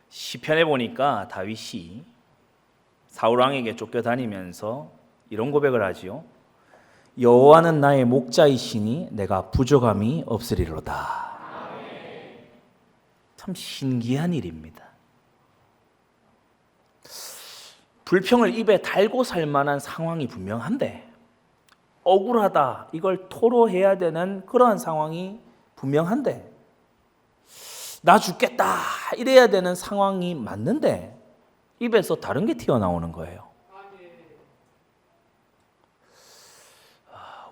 시편에 보니까 다윗이 사울왕에게 쫓겨다니면서 이런 고백을 하지요. 여호와는 나의 목자이시니 내가 부족함이 없으리로다. 참 신기한 일입니다. 불평을 입에 달고 살 만한 상황이 분명한데, 억울하다 이걸 토로해야 되는 그러한 상황이 분명한데, 나 죽겠다 이래야 되는 상황이 맞는데 입에서 다른 게 튀어나오는 거예요.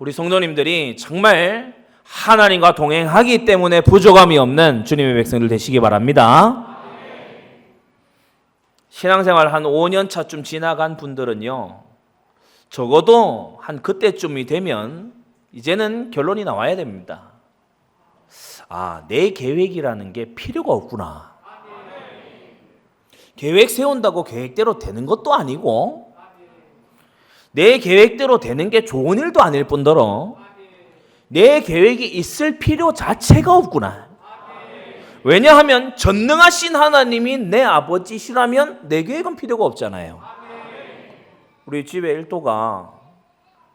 우리 성도님들이 정말 하나님과 동행하기 때문에 부족함이 없는 주님의 백성들 되시기 바랍니다. 신앙생활 한 5년 차쯤 지나간 분들은요, 적어도 한 그때쯤이 되면 이제는 결론이 나와야 됩니다. 내 계획이라는 게 필요가 없구나. 계획 세운다고 계획대로 되는 것도 아니고, 내 계획대로 되는 게 좋은 일도 아닐 뿐더러 내 계획이 있을 필요 자체가 없구나. 왜냐하면 전능하신 하나님이 내 아버지시라면 내 계획은 필요가 없잖아요. 우리 집의 일도가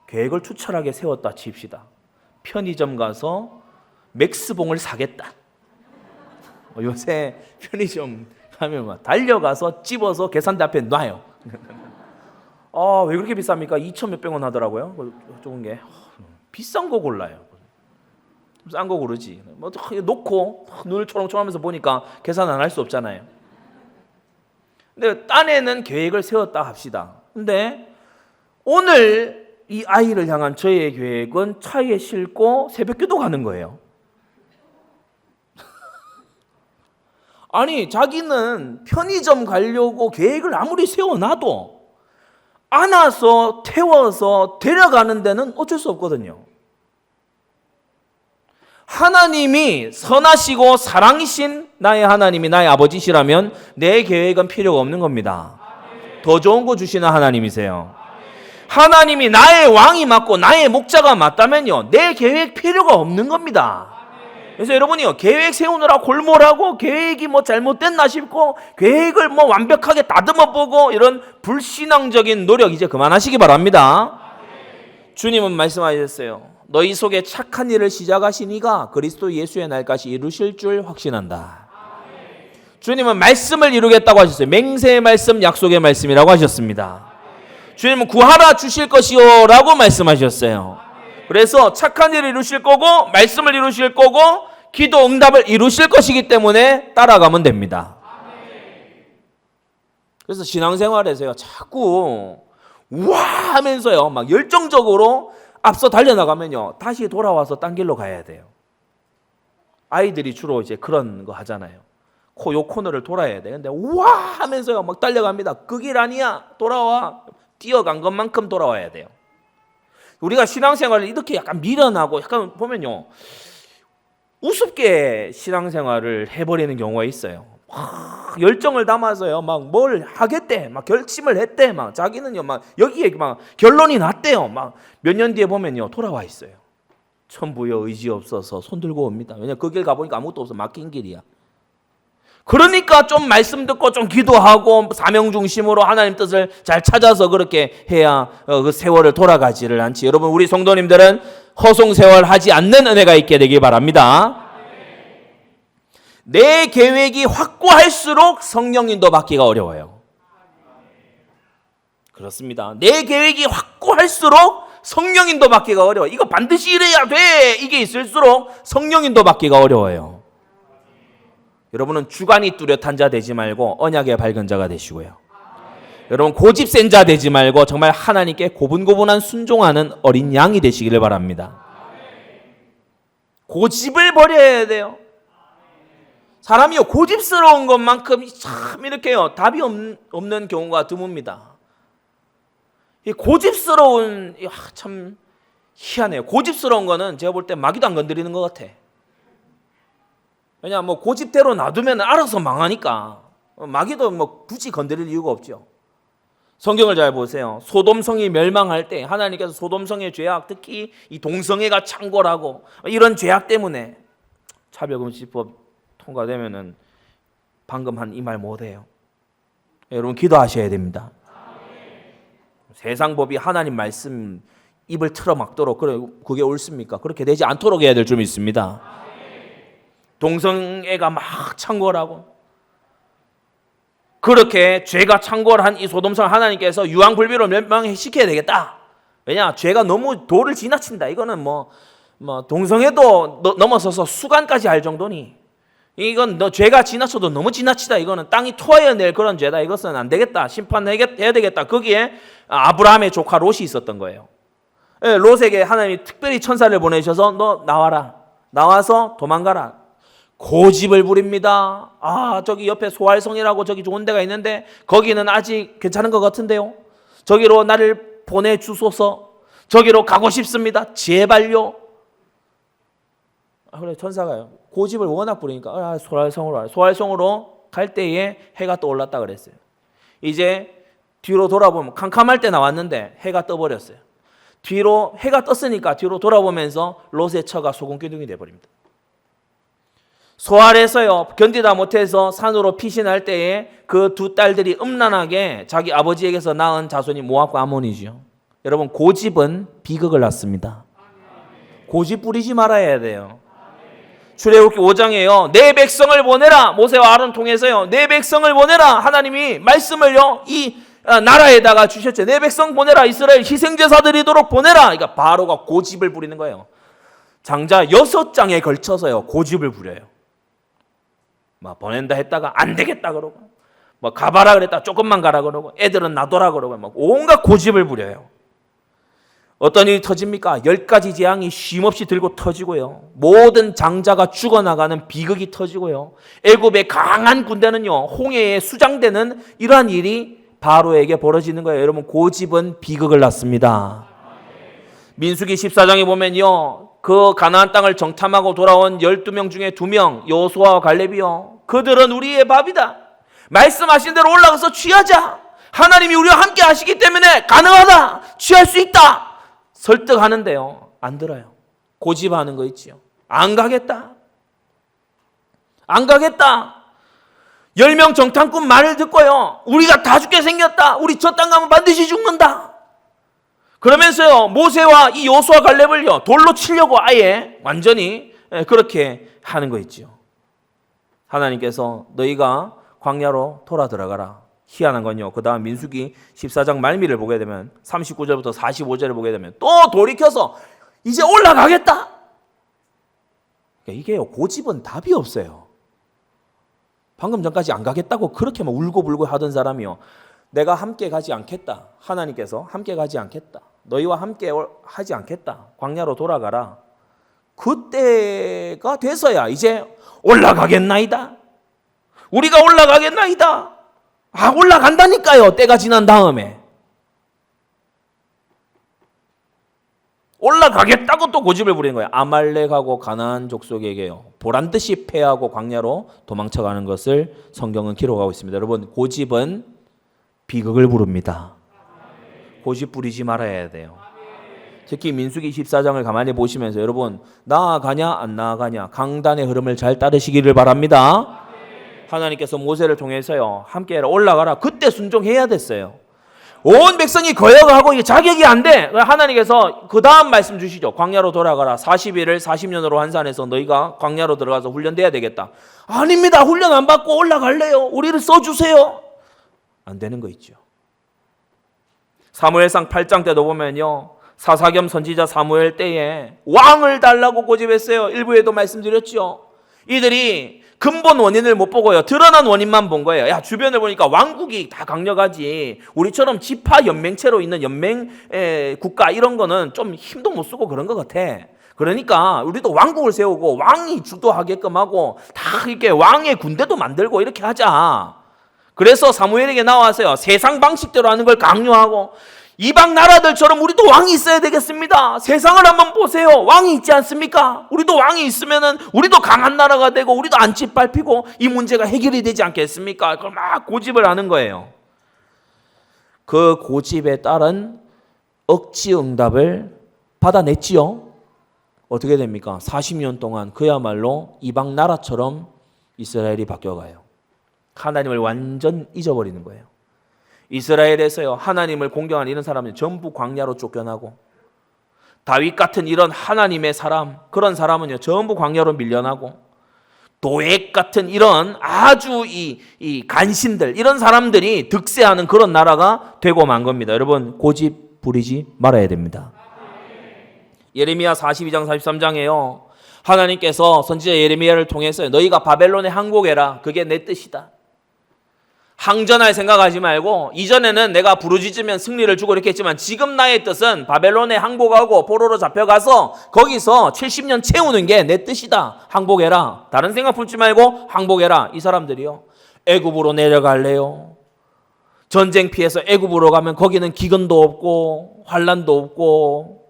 계획을 투철하게 세웠다 칩시다. 편의점 가서 맥스봉을 사겠다. 요새 편의점 가면 막 달려가서 집어서 계산대 앞에 놔요. 왜 그렇게 비쌉니까? 2천 몇백 원 하더라고요. 좋은 게 비싼 거 골라요. 싼 거 고르지. 놓고 눈을 초롱초롱하면서 보니까 계산 안 할 수 없잖아요. 근데 딴에는 계획을 세웠다 합시다. 근데 오늘 이 아이를 향한 저의 계획은 차에 싣고 새벽기도 가는 거예요. 아니, 자기는 편의점 가려고 계획을 아무리 세워놔도 안아서 태워서 데려가는 데는 어쩔 수 없거든요. 하나님이 선하시고 사랑이신 나의 하나님이 나의 아버지시라면 내 계획은 필요가 없는 겁니다. 더 좋은 거 주시는 하나님이세요. 하나님이 나의 왕이 맞고 나의 목자가 맞다면요, 내 계획 필요가 없는 겁니다. 그래서 여러분이요, 계획 세우느라 골몰하고 계획이 잘못됐나 싶고 계획을 완벽하게 다듬어 보고 이런 불신앙적인 노력 이제 그만하시기 바랍니다. 주님은 말씀하셨어요. 너희 속에 착한 일을 시작하신 이가 그리스도 예수의 날까지 이루실 줄 확신한다. 주님은 말씀을 이루겠다고 하셨어요. 맹세의 말씀, 약속의 말씀이라고 하셨습니다. 주님은 구하라 주실 것이요 라고 말씀하셨어요. 그래서 착한 일을 이루실 거고 말씀을 이루실 거고 기도 응답을 이루실 것이기 때문에 따라가면 됩니다. 그래서 신앙생활에서요, 자꾸 우와 하면서요 막 열정적으로 앞서 달려나가면요 다시 돌아와서 딴 길로 가야 돼요. 아이들이 주로 이제 그런 거 하잖아요. 요 코너를 돌아야 돼. 근데 우와 하면서요 막 달려갑니다. 그 길 아니야. 돌아와. 뛰어간 것만큼 돌아와야 돼요. 우리가 신앙생활을 이렇게 약간 미련하고 약간 보면요, 우습게 신앙생활을 해버리는 경우가 있어요. 열정을 담아서요, 막 뭘 하겠대, 막 결심을 했대, 막 자기는요, 막 여기에 막 결론이 났대요. 막 몇 년 뒤에 보면요, 돌아와 있어요. 천부여 의지 없어서 손 들고 옵니다. 왜냐, 그 길 가보니까 아무것도 없어. 막힌 길이야. 그러니까 좀 말씀 듣고 좀 기도하고 사명 중심으로 하나님 뜻을 잘 찾아서 그렇게 해야 그 세월을 돌아가지를 않지. 여러분, 우리 성도님들은 허송세월 하지 않는 은혜가 있게 되기 바랍니다. 내 계획이 확고할수록 성령 인도 받기가 어려워요. 그렇습니다. 내 계획이 확고할수록 성령 인도 받기가 어려워. 이거 반드시 이래야 돼. 이게 있을수록 성령 인도 받기가 어려워요. 여러분은 주관이 뚜렷한 자 되지 말고 언약의 밝은 자가 되시고요. 여러분, 고집 센 자 되지 말고 정말 하나님께 고분고분한 순종하는 어린 양이 되시기를 바랍니다. 고집을 버려야 돼요. 사람이요, 고집스러운 것만큼 참 이렇게요 답이 없는 경우가 드뭅니다. 이 고집스러운, 참 희한해요. 고집스러운 거는 제가 볼 때 마귀도 안 건드리는 것 같아. 왜냐하면 고집대로 놔두면 알아서 망하니까 마귀도 굳이 건드릴 이유가 없죠. 성경을 잘 보세요. 소돔성이 멸망할 때 하나님께서 소돔성의 죄악, 특히 이 동성애가 창궐하고 이런 죄악 때문에 차별금지법 통과되면은 방금 한 이 말 못해요. 여러분 기도하셔야 됩니다. 세상 법이 하나님 말씀 입을 틀어막도록 그게 옳습니까? 그렇게 되지 않도록 해야 될 줄 믿습니다. 동성애가 막 창궐하고 그렇게 죄가 창궐한 이 소돔성 하나님께서 유황불비로 멸망시켜야 되겠다. 왜냐? 죄가 너무 도를 지나친다. 이거는 뭐 동성애도 넘어서서 수간까지 할 정도니 이건 너 죄가 지나쳐도 너무 지나치다. 이거는 땅이 토하여낼 그런 죄다. 이것은 안 되겠다. 심판해야 되겠다. 거기에 아브라함의 조카 롯이 있었던 거예요. 롯에게 하나님이 특별히 천사를 보내셔서 너 나와라. 나와서 도망가라. 고집을 부립니다. 저기 옆에 소알성이라고 저기 좋은 데가 있는데 거기는 아직 괜찮은 것 같은데요. 저기로 나를 보내주소서. 저기로 가고 싶습니다. 제발요. 그래 천사가요. 고집을 워낙 부리니까 소알성으로 가라. 소알성으로 갈 때에 해가 떠올랐다 그랬어요. 이제 뒤로 돌아보면 캄캄할 때 나왔는데 해가 떠버렸어요. 뒤로 해가 떴으니까 뒤로 돌아보면서 롯의 처가 소금기둥이 돼버립니다. 소알에서요 견디다 못해서 산으로 피신할 때에 그 두 딸들이 음란하게 자기 아버지에게서 낳은 자손이 모압과 아몬이죠. 여러분 고집은 비극을 낳습니다. 고집 부리지 말아야 돼요. 출애굽기 5장에요 내 백성을 보내라. 모세와 아론 통해서요 내 백성을 보내라. 하나님이 말씀을요 이 나라에다가 주셨죠. 내 백성 보내라. 이스라엘 희생제사 드리도록 보내라. 그러니까 바로가 고집을 부리는 거예요. 장자 6장에 걸쳐서요 고집을 부려요. 막 보낸다 했다가 안 되겠다 그러고 뭐 가봐라 그랬다 조금만 가라 그러고 애들은 놔둬라 그러고 막 온갖 고집을 부려요. 어떤 일이 터집니까? 10가지 재앙이 쉼없이 들고 터지고요. 모든 장자가 죽어나가는 비극이 터지고요. 애굽의 강한 군대는요 홍해에 수장되는 이러한 일이 바로에게 벌어지는 거예요. 여러분 고집은 비극을 낳습니다. 민수기 14장에 보면요 그 가나안 땅을 정탐하고 돌아온 12명 중에 2명 여호수아와 갈렙이요 그들은 우리의 밥이다. 말씀하신 대로 올라가서 취하자. 하나님이 우리와 함께 하시기 때문에 가능하다. 취할 수 있다. 설득하는데요 안 들어요. 고집하는 거 있지요. 안 가겠다. 안 가겠다. 10명 정탐꾼 말을 듣고요 우리가 다 죽게 생겼다. 우리 저 땅 가면 반드시 죽는다. 그러면서요 모세와 이 여호수아 갈렙을요 돌로 치려고 아예 완전히 그렇게 하는 거 있지요. 하나님께서 너희가 광야로 돌아 들어가라. 희한한 건요 그 다음 민수기 14장 말미를 보게 되면 39절부터 45절을 보게 되면 또 돌이켜서 이제 올라가겠다. 이게요 고집은 답이 없어요. 방금 전까지 안 가겠다고 그렇게 막 울고불고 하던 사람이요 내가 함께 가지 않겠다. 하나님께서 함께 가지 않겠다. 너희와 함께 하지 않겠다. 광야로 돌아가라. 그때가 돼서야 이제 올라가겠나이다. 우리가 올라가겠나이다. 올라간다니까요. 때가 지난 다음에. 올라가겠다고 또 고집을 부리는 거예요. 아말렉하고 가나안 족속에게요 보란듯이 패하고 광야로 도망쳐가는 것을 성경은 기록하고 있습니다. 여러분 고집은 비극을 부릅니다. 고집 부리지 말아야 돼요. 특히 민수기 14장을 가만히 보시면서 여러분 나아가냐 안 나아가냐 강단의 흐름을 잘 따르시기를 바랍니다. 하나님께서 모세를 통해서요 함께 올라가라. 그때 순종해야 됐어요. 온 백성이 거역하고 자격이 안 돼. 하나님께서 그 다음 말씀 주시죠. 광야로 돌아가라. 40일을 40년으로 환산해서 너희가 광야로 들어가서 훈련돼야 되겠다. 아닙니다. 훈련 안 받고 올라갈래요. 우리를 써주세요. 안 되는 거 있죠. 사무엘상 8장 때도 보면요 사사겸 선지자 사무엘 때에 왕을 달라고 고집했어요. 일부에도 말씀드렸죠. 이들이 근본 원인을 못 보고요 드러난 원인만 본 거예요. 야 주변을 보니까 왕국이 다 강력하지 우리처럼 지파 연맹체로 있는 연맹 국가 이런 거는 좀 힘도 못 쓰고 그런 것 같아. 그러니까 우리도 왕국을 세우고 왕이 주도하게끔 하고 다 이렇게 왕의 군대도 만들고 이렇게 하자. 그래서 사무엘에게 나와서요 세상 방식대로 하는 걸 강요하고 이방 나라들처럼 우리도 왕이 있어야 되겠습니다. 세상을 한번 보세요. 왕이 있지 않습니까? 우리도 왕이 있으면은 우리도 강한 나라가 되고 우리도 안 짓밟히고 이 문제가 해결이 되지 않겠습니까? 그걸 막 고집을 하는 거예요. 그 고집에 따른 억지 응답을 받아냈지요. 어떻게 됩니까? 40년 동안 그야말로 이방 나라처럼 이스라엘이 바뀌어가요. 하나님을 완전 잊어버리는 거예요. 이스라엘에서요, 하나님을 공경하는 이런 사람은 전부 광야로 쫓겨나고, 다윗 같은 이런 하나님의 사람, 그런 사람은요 전부 광야로 밀려나고, 도액 같은 이런 아주 이 간신들, 이런 사람들이 득세하는 그런 나라가 되고 만 겁니다. 여러분, 고집 부리지 말아야 됩니다. 예레미야 42장 43장에요 하나님께서 선지자 예레미야를 통해서 너희가 바벨론에 항복해라, 그게 내 뜻이다. 항전할 생각하지 말고, 이전에는 내가 부르짖으면 승리를 주고 이렇게 했지만 지금 나의 뜻은 바벨론에 항복하고 포로로 잡혀가서 거기서 70년 채우는 게 내 뜻이다. 항복해라. 다른 생각 품지 말고 항복해라. 이 사람들이요, 애굽으로 내려갈래요. 전쟁 피해서 애굽으로 가면 거기는 기근도 없고 환란도 없고,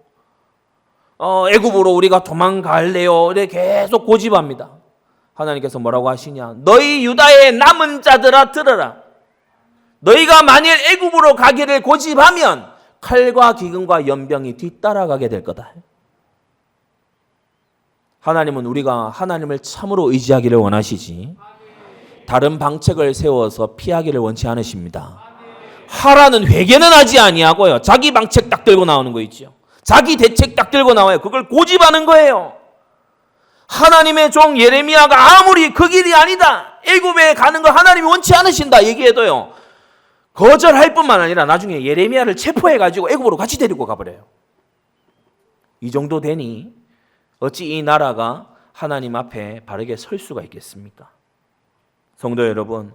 애굽으로 우리가 도망갈래요. 이렇게 계속 고집합니다. 하나님께서 뭐라고 하시냐? 너희 유다의 남은 자들아 들어라. 너희가 만일 애굽으로 가기를 고집하면 칼과 기근과 연병이 뒤따라가게 될 거다. 하나님은 우리가 하나님을 참으로 의지하기를 원하시지 다른 방책을 세워서 피하기를 원치 않으십니다. 하라는 회개는 하지 아니하고요, 자기 방책 딱 들고 나오는 거 있죠. 자기 대책 딱 들고 나와요. 그걸 고집하는 거예요. 하나님의 종 예레미야가 아무리 그 길이 아니다, 애굽에 가는 걸 하나님이 원치 않으신다 얘기해도요, 거절할 뿐만 아니라 나중에 예레미야를 체포해가지고 애굽으로 같이 데리고 가버려요. 이 정도 되니 어찌 이 나라가 하나님 앞에 바르게 설 수가 있겠습니까? 성도 여러분,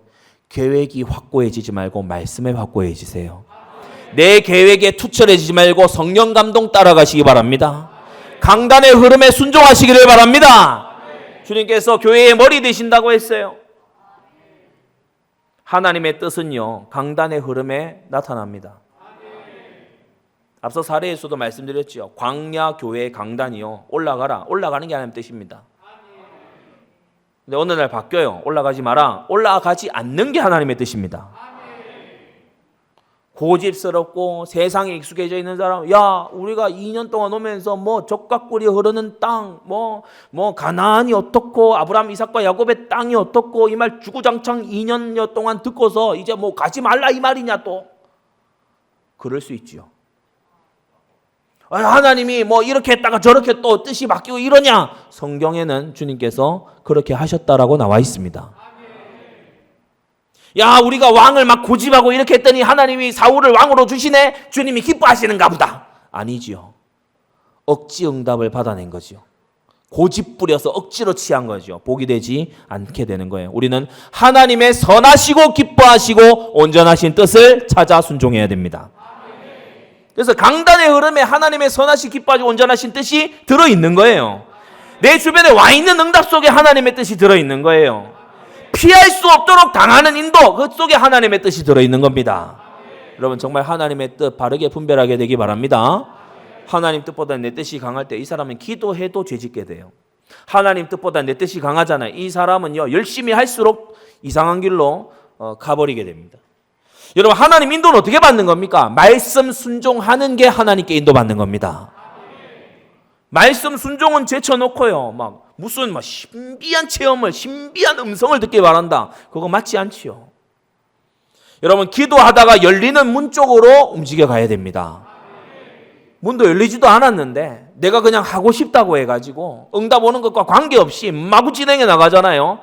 계획이 확고해지지 말고 말씀에 확고해지세요. 내 계획에 투철해지지 말고 성령 감동 따라가시기 바랍니다. 강단의 흐름에 순종하시기를 바랍니다. 주님께서 교회의 머리 되신다고 했어요. 하나님의 뜻은요, 강단의 흐름에 나타납니다. 앞서 사례에서도 말씀드렸죠. 광야 교회 강단이요, 올라가라. 올라가는 게 하나님의 뜻입니다. 근데 어느 날 바뀌어요. 올라가지 마라. 올라가지 않는 게 하나님의 뜻입니다. 고집스럽고 세상에 익숙해져 있는 사람, 야, 우리가 2년 동안 오면서 뭐 적각꿀이 흐르는 땅, 뭐 가나안이 어떻고 아브라함, 이삭과 야곱의 땅이 어떻고 이 말 주구장창 2년여 동안 듣고서 이제 뭐 가지 말라 이 말이냐 또. 그럴 수 있지요. 하나님이 뭐 이렇게 했다가 저렇게 또 뜻이 바뀌고 이러냐? 성경에는 주님께서 그렇게 하셨다라고 나와 있습니다. 야, 우리가 왕을 막 고집하고 이렇게 했더니 하나님이 사울을 왕으로 주시네, 주님이 기뻐하시는가 보다. 아니지요. 억지 응답을 받아낸 거지요. 고집 부려서 억지로 취한 거죠. 복이 되지 않게 되는 거예요. 우리는 하나님의 선하시고 기뻐하시고 온전하신 뜻을 찾아 순종해야 됩니다. 그래서 강단의 흐름에 하나님의 선하시고 기뻐하시고 온전하신 뜻이 들어있는 거예요. 내 주변에 와 있는 응답 속에 하나님의 뜻이 들어있는 거예요. 피할 수 없도록 당하는 인도, 그 속에 하나님의 뜻이 들어있는 겁니다. 여러분, 정말 하나님의 뜻 바르게 분별하게 되기 바랍니다. 하나님 뜻보다 내 뜻이 강할 때 이 사람은 기도해도 죄짓게 돼요. 하나님 뜻보다 내 뜻이 강하잖아요. 이 사람은요, 열심히 할수록 이상한 길로 가버리게 됩니다. 여러분, 하나님 인도는 어떻게 받는 겁니까? 말씀 순종하는 게 하나님께 인도받는 겁니다. 말씀 순종은 제쳐놓고요, 무슨 신비한 체험을, 신비한 음성을 듣길 바란다. 그거 맞지 않지요. 여러분, 기도하다가 열리는 문 쪽으로 움직여 가야 됩니다. 문도 열리지도 않았는데 내가 그냥 하고 싶다고 해가지고 응답 오는 것과 관계없이 마구 진행해 나가잖아요.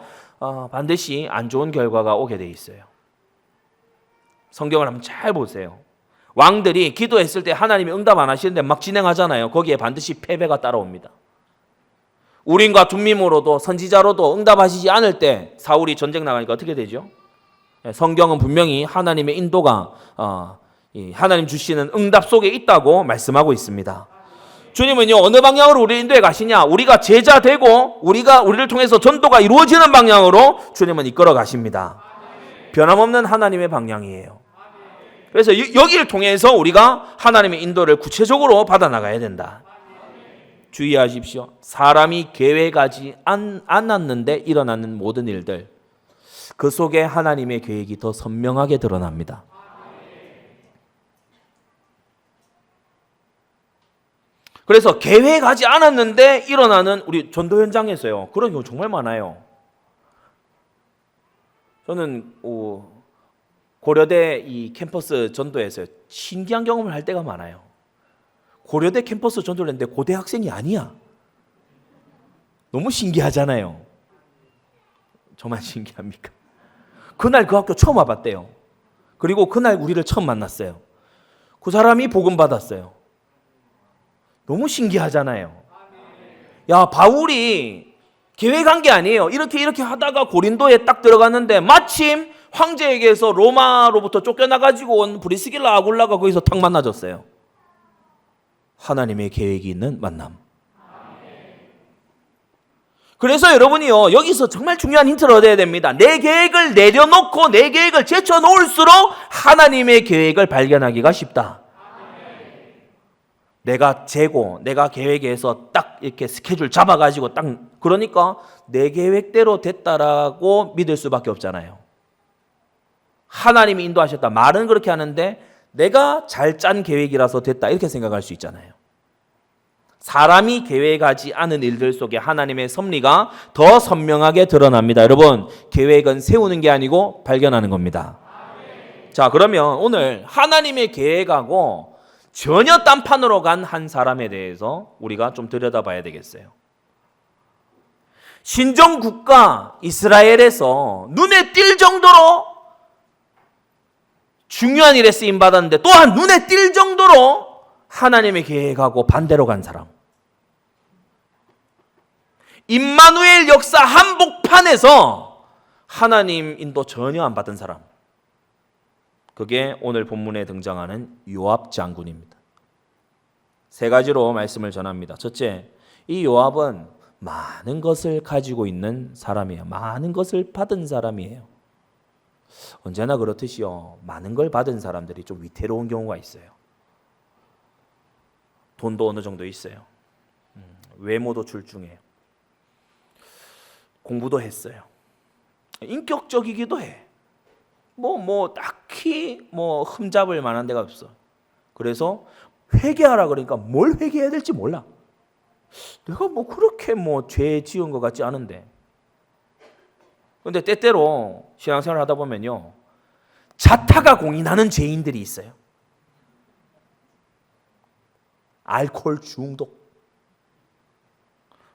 반드시 안 좋은 결과가 오게 돼 있어요. 성경을 한번 잘 보세요. 왕들이 기도했을 때 하나님이 응답 안 하시는데 막 진행하잖아요. 거기에 반드시 패배가 따라옵니다. 우림과 둠밈으로도 선지자로도 응답하시지 않을 때 사울이 전쟁 나가니까 어떻게 되죠? 성경은 분명히 하나님의 인도가 하나님 주시는 응답 속에 있다고 말씀하고 있습니다. 주님은요, 어느 방향으로 우리 인도에 가시냐? 우리가 제자 되고 우리를 통해서 전도가 이루어지는 방향으로 주님은 이끌어 가십니다. 변함없는 하나님의 방향이에요. 그래서 여기를 통해서 우리가 하나님의 인도를 구체적으로 받아나가야 된다. 주의하십시오. 사람이 계획하지 않았는데 일어나는 모든 일들, 그 속에 하나님의 계획이 더 선명하게 드러납니다. 그래서 계획하지 않았는데 일어나는 우리 전도 현장에서요, 그런 경우 정말 많아요. 저는 고려대 이 캠퍼스 전도에서 신기한 경험을 할 때가 많아요. 고려대 캠퍼스 전도를 했는데 고대 학생이 아니야. 너무 신기하잖아요. 정말 신기합니까? 그날 그 학교 처음 와봤대요. 그리고 그날 우리를 처음 만났어요. 그 사람이 복음 받았어요. 너무 신기하잖아요. 야, 바울이 계획한 게 아니에요. 이렇게 하다가 고린도에 딱 들어갔는데 마침 황제에게서 로마로부터 쫓겨나가지고 온 브리스길라 아굴라가 거기서 탁 만나졌어요. 하나님의 계획이 있는 만남. 그래서 여러분이요, 여기서 정말 중요한 힌트를 얻어야 됩니다. 내 계획을 내려놓고 내 계획을 제쳐놓을수록 하나님의 계획을 발견하기가 쉽다. 내가 재고, 내가 계획에서 딱 이렇게 스케줄 잡아가지고 딱, 그러니까 내 계획대로 됐다라고 믿을 수밖에 없잖아요. 하나님이 인도하셨다. 말은 그렇게 하는데 내가 잘 짠 계획이라서 됐다. 이렇게 생각할 수 있잖아요. 사람이 계획하지 않은 일들 속에 하나님의 섭리가 더 선명하게 드러납니다. 여러분, 계획은 세우는 게 아니고 발견하는 겁니다. 자, 그러면 오늘 하나님의 계획하고 전혀 딴판으로 간 한 사람에 대해서 우리가 좀 들여다봐야 되겠어요. 신정국가 이스라엘에서 눈에 띌 정도로 중요한 일에 쓰임받았는데 또한 눈에 띌 정도로 하나님의 계획하고 반대로 간 사람. 임마누엘 역사 한복판에서 하나님 인도 전혀 안 받은 사람. 그게 오늘 본문에 등장하는 요압 장군입니다. 세 가지로 말씀을 전합니다. 첫째, 이 요압은 많은 것을 가지고 있는 사람이에요. 많은 것을 받은 사람이에요. 언제나 그렇듯이요, 많은 걸 받은 사람들이 좀 위태로운 경우가 있어요. 돈도 어느 정도 있어요. 외모도 출중해요. 공부도 했어요. 인격적이기도 해. 딱히 흠잡을 만한 데가 없어. 그래서 회개하라 그러니까 뭘 회개해야 될지 몰라. 내가 그렇게 죄 지은 것 같지 않은데. 근데 때때로 신앙생활 하다 보면요, 자타가 공인하는 죄인들이 있어요. 알코올 중독.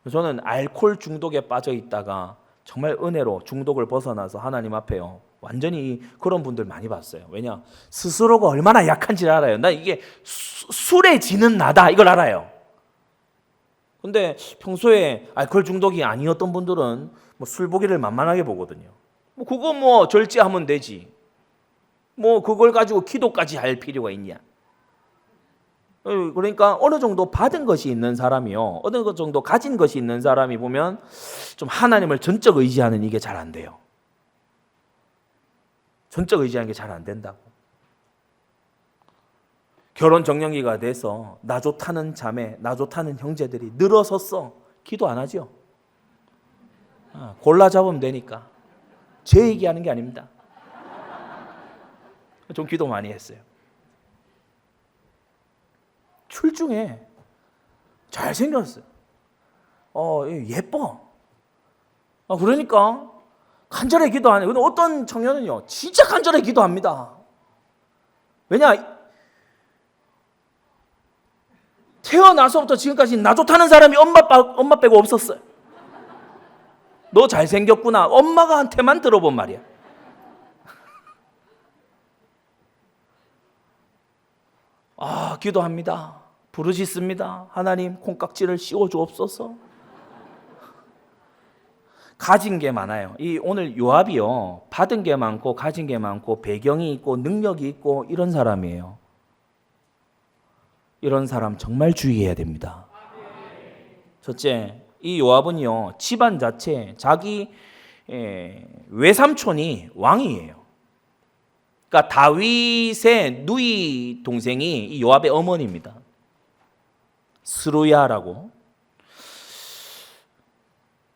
저는 알코올 중독에 빠져 있다가 정말 은혜로 중독을 벗어나서 하나님 앞에요, 완전히 그런 분들 많이 봤어요. 왜냐? 스스로가 얼마나 약한지를 알아요. 나 이게 술에 지는 나다, 이걸 알아요. 근데 평소에 알코올 중독이 아니었던 분들은 술 보기를 만만하게 보거든요. 그거 절제하면 되지. 그걸 가지고 기도까지 할 필요가 있냐? 그러니까 어느 정도 받은 것이 있는 사람이요, 어느 정도 가진 것이 있는 사람이 보면 좀 하나님을 전적 의지하는 이게 잘 안 돼요. 전적 의지하는 게 잘 안 된다고. 결혼 정년기가 돼서 나 좋다는 자매, 나 좋다는 형제들이 늘어섰어. 기도 안 하죠. 골라 잡으면 되니까. 제 얘기하는 게 아닙니다. 좀 기도 많이 했어요. 출중해. 잘생겼어요. 예뻐. 그러니까 간절히 기도 안 해요. 근데 어떤 청년은요, 진짜 간절히 기도합니다. 왜냐? 태어나서부터 지금까지 나 좋다는 사람이 엄마 빼고 없었어요. 너 잘생겼구나. 엄마가 한테만 들어본 말이야. 기도합니다. 부르짖습니다. 하나님, 콩깍지를 씌워 주옵소서. 가진 게 많아요. 오늘 요압이요, 받은 게 많고 가진 게 많고 배경이 있고 능력이 있고 이런 사람이에요. 이런 사람 정말 주의해야 됩니다. 첫째, 이 요압은요, 집안 자체 자기 외삼촌이 왕이에요. 그러니까 다윗의 누이 동생이 이 요압의 어머니입니다. 스루야라고.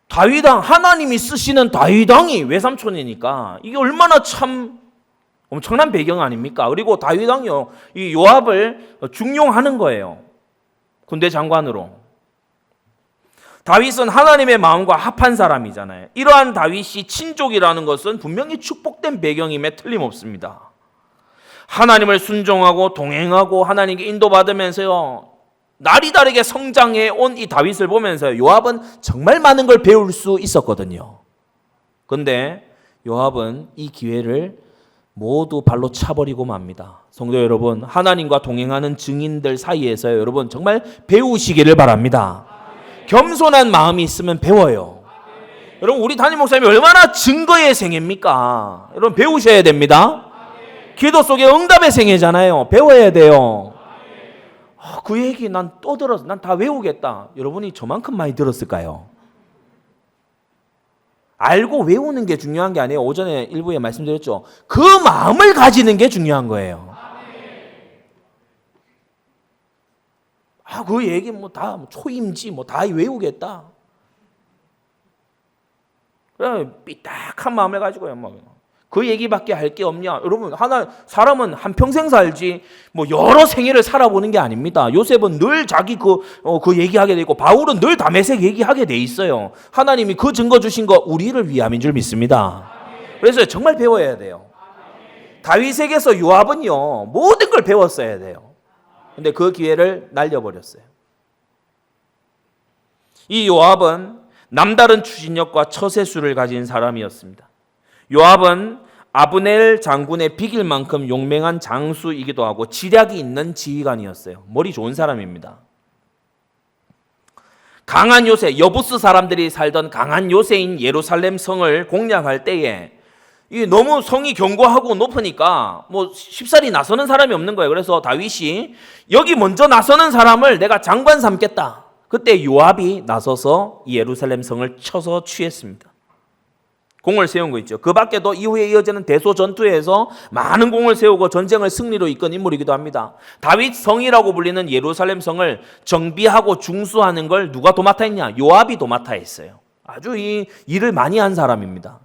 다윗왕, 하나님이 쓰시는 다윗왕이 외삼촌이니까 이게 얼마나 참 엄청난 배경 아닙니까? 그리고 다윗왕이요, 이 요압을 중용하는 거예요. 군대 장관으로. 다윗은 하나님의 마음과 합한 사람이잖아요. 이러한 다윗이 친족이라는 것은 분명히 축복된 배경임에 틀림없습니다. 하나님을 순종하고 동행하고 하나님께 인도받으면서요, 날이 다르게 성장해 온 이 다윗을 보면서 요압은 정말 많은 걸 배울 수 있었거든요. 그런데 요압은 이 기회를 모두 발로 차버리고 맙니다. 성도 여러분, 하나님과 동행하는 증인들 사이에서 여러분 정말 배우시기를 바랍니다. 겸손한 마음이 있으면 배워요. 여러분, 우리 담임 목사님이 얼마나 증거의 생애입니까? 여러분, 배우셔야 됩니다. 기도 속에 응답의 생애잖아요. 배워야 돼요. 그 얘기 난 또 들었어. 난 다 외우겠다. 여러분이 저만큼 많이 들었을까요? 알고 외우는 게 중요한 게 아니에요. 오전에 일부에 말씀드렸죠. 그 마음을 가지는 게 중요한 거예요. 그 얘기 뭐 다 초임지 뭐 다 외우겠다. 그래, 삐딱한 마음을 가지고요. 그 얘기밖에 할 게 없냐? 여러분, 사람은 한평생 살지 뭐 여러 생애를 살아보는 게 아닙니다. 요셉은 늘 자기 그 얘기하게 돼 있고, 바울은 늘 다메섹 얘기하게 돼 있어요. 하나님이 그 증거 주신 거 우리를 위함인 줄 믿습니다. 그래서 정말 배워야 돼요. 다윗에게서 요압은요, 모든 걸 배웠어야 돼요. 근데 그 기회를 날려버렸어요. 이 요압은 남다른 추진력과 처세술을 가진 사람이었습니다. 요압은 아브넬 장군의 비길 만큼 용맹한 장수이기도 하고 지략이 있는 지휘관이었어요. 머리 좋은 사람입니다. 강한 요새, 여부스 사람들이 살던 강한 요새인 예루살렘 성을 공략할 때에 이 너무 성이 견고하고 높으니까 뭐 쉽사리 나서는 사람이 없는 거예요. 그래서 다윗이 여기 먼저 나서는 사람을 내가 장관 삼겠다. 그때 요압이 나서서 예루살렘 성을 쳐서 취했습니다. 공을 세운 거 있죠. 그 밖에도 이후에 이어지는 대소 전투에서 많은 공을 세우고 전쟁을 승리로 이끈 인물이기도 합니다. 다윗 성이라고 불리는 예루살렘 성을 정비하고 중수하는 걸 누가 도맡아 했냐? 요압이 도맡아 했어요. 아주 이 일을 많이 한 사람입니다.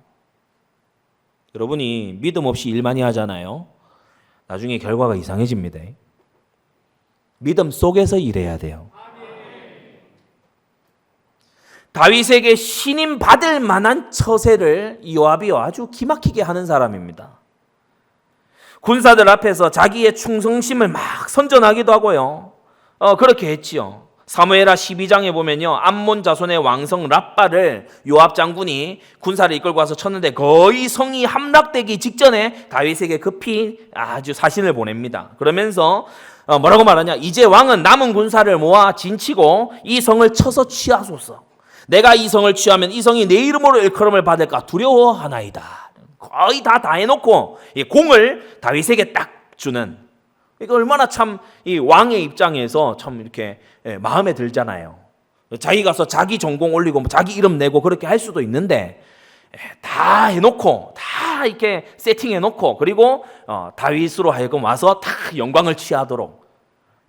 여러분이 믿음 없이 일 많이 하잖아요. 나중에 결과가 이상해집니다. 믿음 속에서 일해야 돼요. 다윗에게 신임 받을 만한 처세를 요압이 아주 기막히게 하는 사람입니다. 군사들 앞에서 자기의 충성심을 막 선전하기도 하고요. 그렇게 했지요. 사무엘하 12장에 보면요, 암몬 자손의 왕성 랍바를 요압 장군이 군사를 이끌고 와서 쳤는데 거의 성이 함락되기 직전에 다윗에게 급히 아주 사신을 보냅니다. 그러면서 뭐라고 말하냐? 이제 왕은 남은 군사를 모아 진치고 이 성을 쳐서 취하소서. 내가 이 성을 취하면 이 성이 내 이름으로 일컬음을 받을까 두려워하나이다. 거의 다 해놓고 이 공을 다윗에게 딱 주는, 이거 얼마나 참 이 왕의 입장에서 참 이렇게 마음에 들잖아요. 자기 가서 자기 전공 올리고 뭐 자기 이름 내고 그렇게 할 수도 있는데 다 해놓고 다 이렇게 세팅해놓고 그리고 다윗으로 하여금 와서 다 영광을 취하도록.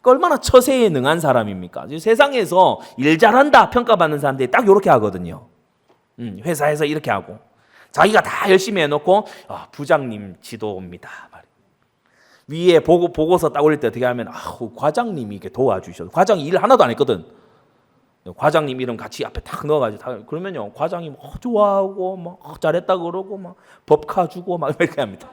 얼마나 처세에 능한 사람입니까? 세상에서 일 잘한다 평가받는 사람들이 딱 이렇게 하거든요. 회사에서 이렇게 하고 자기가 다 열심히 해놓고 부장님 지도입니다. 위에 보고서 딱 올릴 때 어떻게 하면 과장님이 이렇게 도와주셔서, 과장이 일 하나도 안 했거든. 과장님 이름 같이 앞에 딱 넣어가지고 그러면요, 과장이 좋아하고 막 잘했다 그러고 막 법카 주고 막 이렇게 합니다.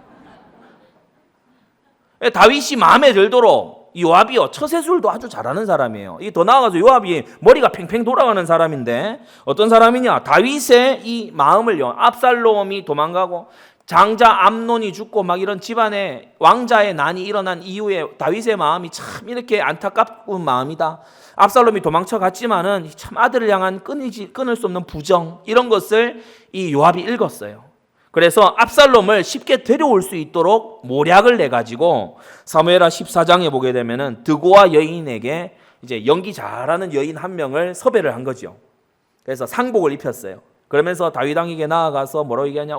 다윗이 마음에 들도록 요압이요, 처세술도 아주 잘하는 사람이에요. 더 나아가서 요압이 머리가 팽팽 돌아가는 사람인데 어떤 사람이냐? 다윗의 이 마음을요, 압살롬이 도망가고 장자 암논이 죽고 막 이런 집안에 왕자의 난이 일어난 이후에 다윗의 마음이 참 이렇게 안타까운 마음이다. 압살롬이 도망쳐 갔지만은 참 아들을 향한 끊을 수 없는 부정, 이런 것을 이 요압이 읽었어요. 그래서 압살롬을 쉽게 데려올 수 있도록 모략을 내 가지고 사무엘하 14장에 보게 되면은 드고아 여인에게 이제 연기 잘하는 여인 한 명을 섭외를 한 거죠. 그래서 상복을 입혔어요. 그러면서 다윗 왕에게 나아가서 뭐라고 얘기하냐?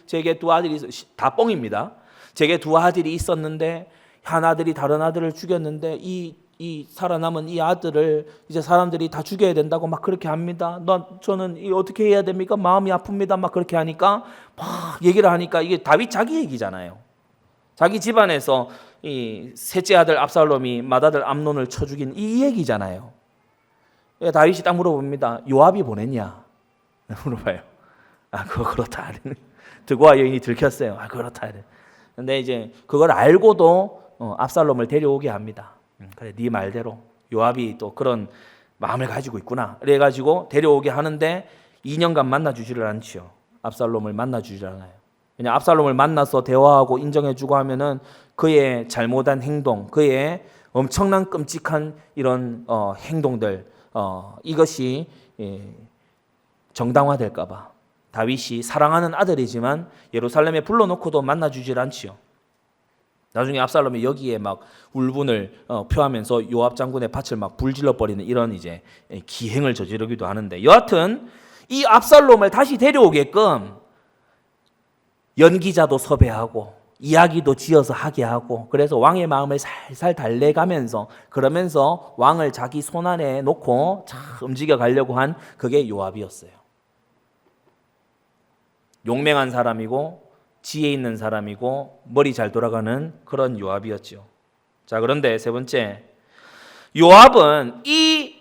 제게 두 아들이, 다 뻥입니다. 제게 두 아들이 있었는데 한 아들이 다른 아들을 죽였는데 이 살아남은 이 아들을 이제 사람들이 다 죽여야 된다고 막 그렇게 합니다. 저는 어떻게 해야 됩니까? 마음이 아픕니다. 막 그렇게 하니까 막 얘기를 하니까 이게 다윗 자기 얘기잖아요. 자기 집안에서 이 셋째 아들 압살롬이 맏아들 암논을 쳐 죽인 이 얘기잖아요. 다윗이 딱 물어봅니다. 요압이 보냈냐? 물어봐요. 그거 그렇다. 드고아 여인이 들켰어요. 그렇다. 근데 이제 그걸 알고도 압살롬을 데려오게 합니다. 그래, 네 말대로 요압이 또 그런 마음을 가지고 있구나. 그래가지고 데려오게 하는데 2년간 만나주지를 않지요. 압살롬을 만나주지 않아요. 그냥 압살롬을 만나서 대화하고 인정해주고 하면은 그의 잘못한 행동, 그의 엄청난 끔찍한 이런 행동들, 이것이 정당화될까봐 다윗이 사랑하는 아들이지만 예루살렘에 불러놓고도 만나주질 않지요. 나중에 압살롬이 여기에 막 울분을 표하면서 요압 장군의 밭을 막 불질러 버리는 이런 이제 기행을 저지르기도 하는데, 여하튼 이 압살롬을 다시 데려오게끔 연기자도 섭외하고 이야기도 지어서 하게 하고, 그래서 왕의 마음을 살살 달래가면서 그러면서 왕을 자기 손안에 놓고 움직여 가려고 한 그게 요압이었어요. 용맹한 사람이고 지혜 있는 사람이고 머리 잘 돌아가는 그런 요압이었죠. 자, 그런데 세 번째, 요압은 이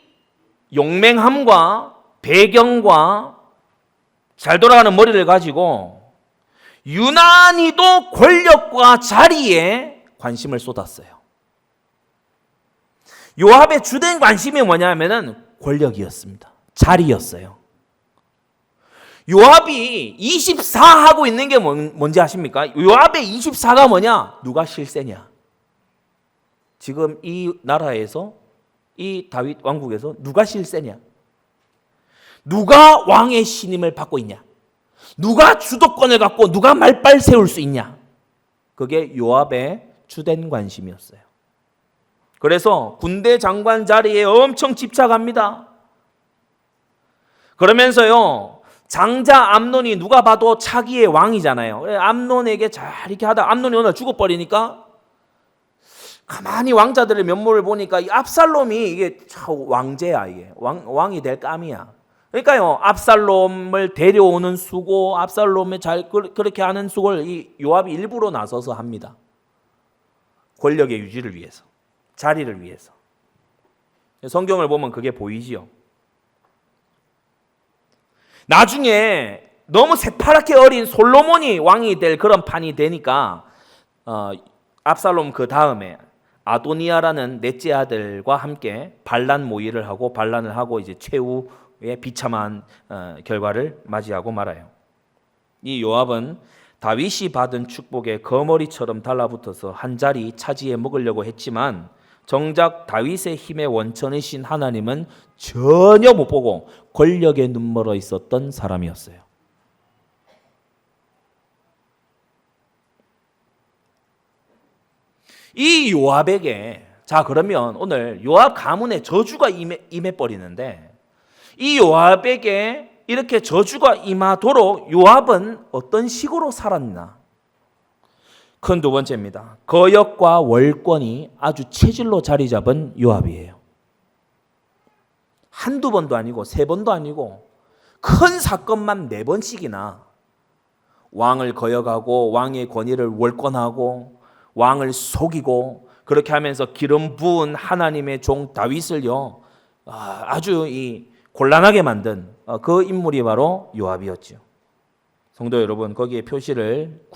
용맹함과 배경과 잘 돌아가는 머리를 가지고 유난히도 권력과 자리에 관심을 쏟았어요. 요압의 주된 관심이 뭐냐면은 권력이었습니다. 자리였어요. 요압이 24하고 있는 게 뭔지 아십니까? 요압의 24가 뭐냐? 누가 실세냐? 지금 이 나라에서, 이 다윗 왕국에서 누가 실세냐? 누가 왕의 신임을 받고 있냐? 누가 주도권을 갖고 누가 말빨 세울 수 있냐? 그게 요압의 주된 관심이었어요. 그래서 군대 장관 자리에 엄청 집착합니다. 그러면서요, 장자 암논이 누가 봐도 차기의 왕이잖아요. 암논에게 잘 이렇게 하다 암논이 오늘 죽어버리니까 가만히 왕자들의 면모를 보니까 이 압살롬이 이게 왕제야, 이게 왕이 될 감이야. 그러니까요, 압살롬을 데려오는 수고, 압살롬을 잘 그렇게 하는 수고를 이 요압이 일부러 나서서 합니다. 권력의 유지를 위해서, 자리를 위해서. 성경을 보면 그게 보이지요. 나중에 너무 새파랗게 어린 솔로몬이 왕이 될 그런 판이 되니까 압살롬 그 다음에 아도니아라는 넷째 아들과 함께 반란 모의를 하고 반란을 하고 이제 최후의 비참한 결과를 맞이하고 말아요. 이 요압은 다윗이 받은 축복에 거머리처럼 달라붙어서 한 자리 차지해 먹으려고 했지만 정작 다윗의 힘의 원천이신 하나님은 전혀 못 보고 권력에 눈멀어 있었던 사람이었어요. 이 요압에게, 자 그러면 오늘 요압 가문에 저주가 임해버리는데, 이 요압에게 이렇게 저주가 임하도록 요압은 어떤 식으로 살았나? 큰 두 번째입니다. 거역과 월권이 아주 체질로 자리 잡은 요압이에요. 한두 번도 아니고 세 번도 아니고 큰 사건만 4번씩이나 왕을 거역하고 왕의 권위를 월권하고 왕을 속이고, 그렇게 하면서 기름 부은 하나님의 종 다윗을요 아주 곤란하게 만든 그 인물이 바로 요압이었죠. 성도 여러분, 거기에 표시를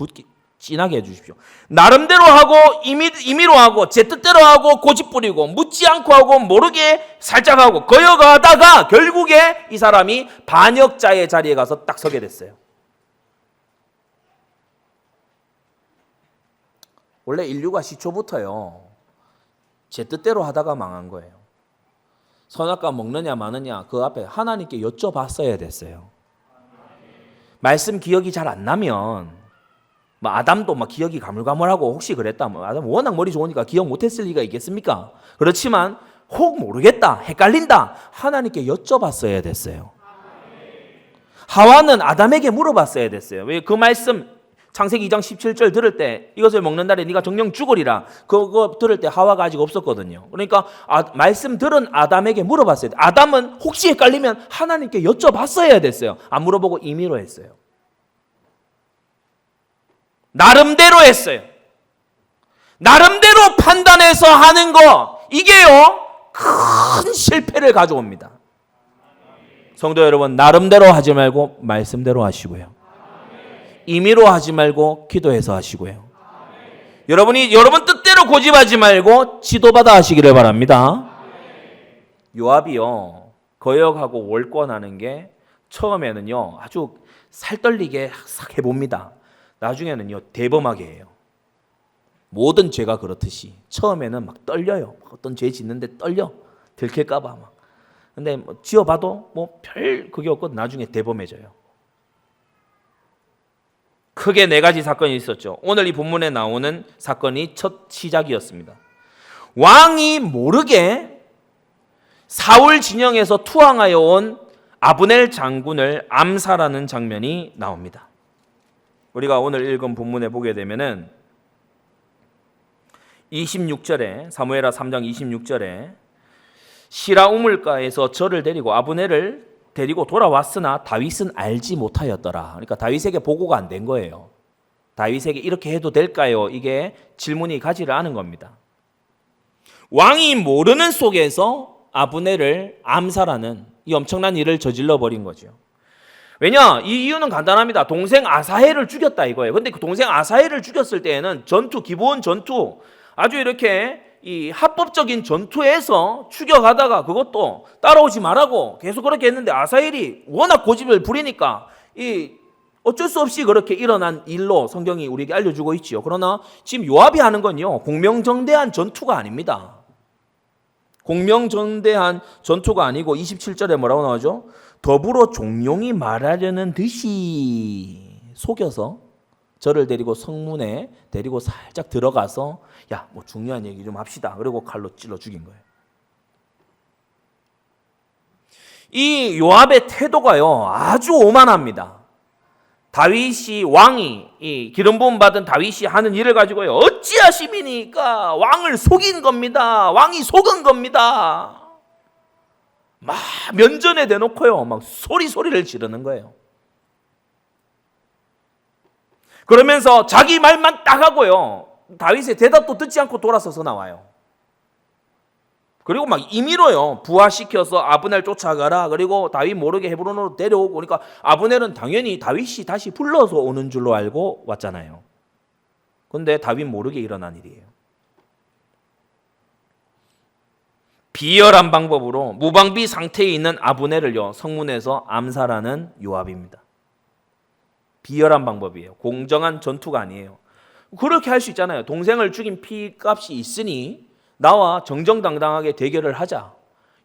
진하게 해주십시오. 나름대로 하고 임의로 하고 제 뜻대로 하고 고집 부리고 묻지 않고 하고 모르게 살짝 하고 거역하다가 결국에 이 사람이 반역자의 자리에 가서 딱 서게 됐어요. 원래 인류가 시초부터요 제 뜻대로 하다가 망한 거예요. 선악과 먹느냐 마느냐 그 앞에 하나님께 여쭤봤어야 됐어요. 말씀 기억이 잘 안 나면 아담도 기억이 가물가물하고 혹시 그랬다. 아담 워낙 머리 좋으니까 기억 못했을 리가 있겠습니까? 그렇지만 혹 모르겠다, 헷갈린다, 하나님께 여쭤봤어야 됐어요. 하와는 아담에게 물어봤어야 됐어요. 왜 그 말씀 창세기 2장 17절 들을 때 이것을 먹는 날에 네가 정령 죽으리라, 그거 들을 때 하와가 아직 없었거든요. 그러니까 말씀 들은 아담에게 물어봤어야 돼요. 아담은 혹시 헷갈리면 하나님께 여쭤봤어야 됐어요. 안 물어보고 임의로 했어요. 나름대로 했어요. 나름대로 판단해서 하는 거, 이게요 큰 실패를 가져옵니다. 성도 여러분, 나름대로 하지 말고 말씀대로 하시고요. 임의로 하지 말고 기도해서 하시고요. 여러분이 여러분 뜻대로 고집하지 말고 지도받아 하시기를 바랍니다. 요압이요, 거역하고 월권하는 게 처음에는요 아주 살떨리게 싹 해봅니다. 나중에는요 대범하게 해요. 모든 죄가 그렇듯이 처음에는 막 떨려요. 어떤 죄 짓는데 떨려, 들킬까봐 막. 근데 뭐 지어봐도 뭐 별 그게 없고 나중에 대범해져요. 크게 4가지 사건이 있었죠. 오늘 이 본문에 나오는 사건이 첫 시작이었습니다. 왕이 모르게 사울 진영에서 투항하여 온 아브넬 장군을 암살하는 장면이 나옵니다. 우리가 오늘 읽은 본문에 보게 되면은 26절에, 사무엘하 3장 26절에 시라 우물가에서 저를 데리고 아브넬을 데리고 돌아왔으나 다윗은 알지 못하였더라. 그러니까 다윗에게 보고가 안 된 거예요. 다윗에게 이렇게 해도 될까요? 이게 질문이 가지를 않은 겁니다. 왕이 모르는 속에서 아브넬을 암살하는 이 엄청난 일을 저질러 버린 거죠. 왜냐? 이 이유는 간단합니다. 동생 아사헬을 죽였다 이거예요. 근데 그 동생 아사헬을 죽였을 때에는 기본 전투, 아주 이렇게 이 합법적인 전투에서 추격하다가 그것도 따라오지 말라고 계속 그렇게 했는데 아사헬이 워낙 고집을 부리니까 이 어쩔 수 없이 그렇게 일어난 일로 성경이 우리에게 알려주고 있지요. 그러나 지금 요압이 하는 건요, 공명정대한 전투가 아닙니다. 공명정대한 전투가 아니고 27절에 뭐라고 나오죠? 더불어 종용이 말하려는 듯이 속여서 저를 데리고 성문에 데리고 살짝 들어가서 야, 뭐 중요한 얘기 좀 합시다. 그리고 칼로 찔러 죽인 거예요. 이 요압의 태도가요 아주 오만합니다. 다윗이 왕이 이 기름 부음 받은 다윗이 하는 일을 가지고요 어찌하심이니까 왕을 속인 겁니다. 왕이 속은 겁니다. 막 면전에 대놓고요 막 소리를 지르는 거예요. 그러면서 자기 말만 딱 하고요 다윗의 대답도 듣지 않고 돌아서서 나와요. 그리고 막 임의로요 부하시켜서 아브넬 쫓아가라. 그리고 다윗 모르게 헤브론으로 데려오고. 그러니까 아브넬은 당연히 다윗이 다시 불러서 오는 줄로 알고 왔잖아요. 그런데 다윗 모르게 일어난 일이에요. 비열한 방법으로 무방비 상태에 있는 아브넬을요 성문에서 암살하는 요압입니다. 비열한 방법이에요. 공정한 전투가 아니에요. 그렇게 할 수 있잖아요. 동생을 죽인 피값이 있으니 나와 정정당당하게 대결을 하자.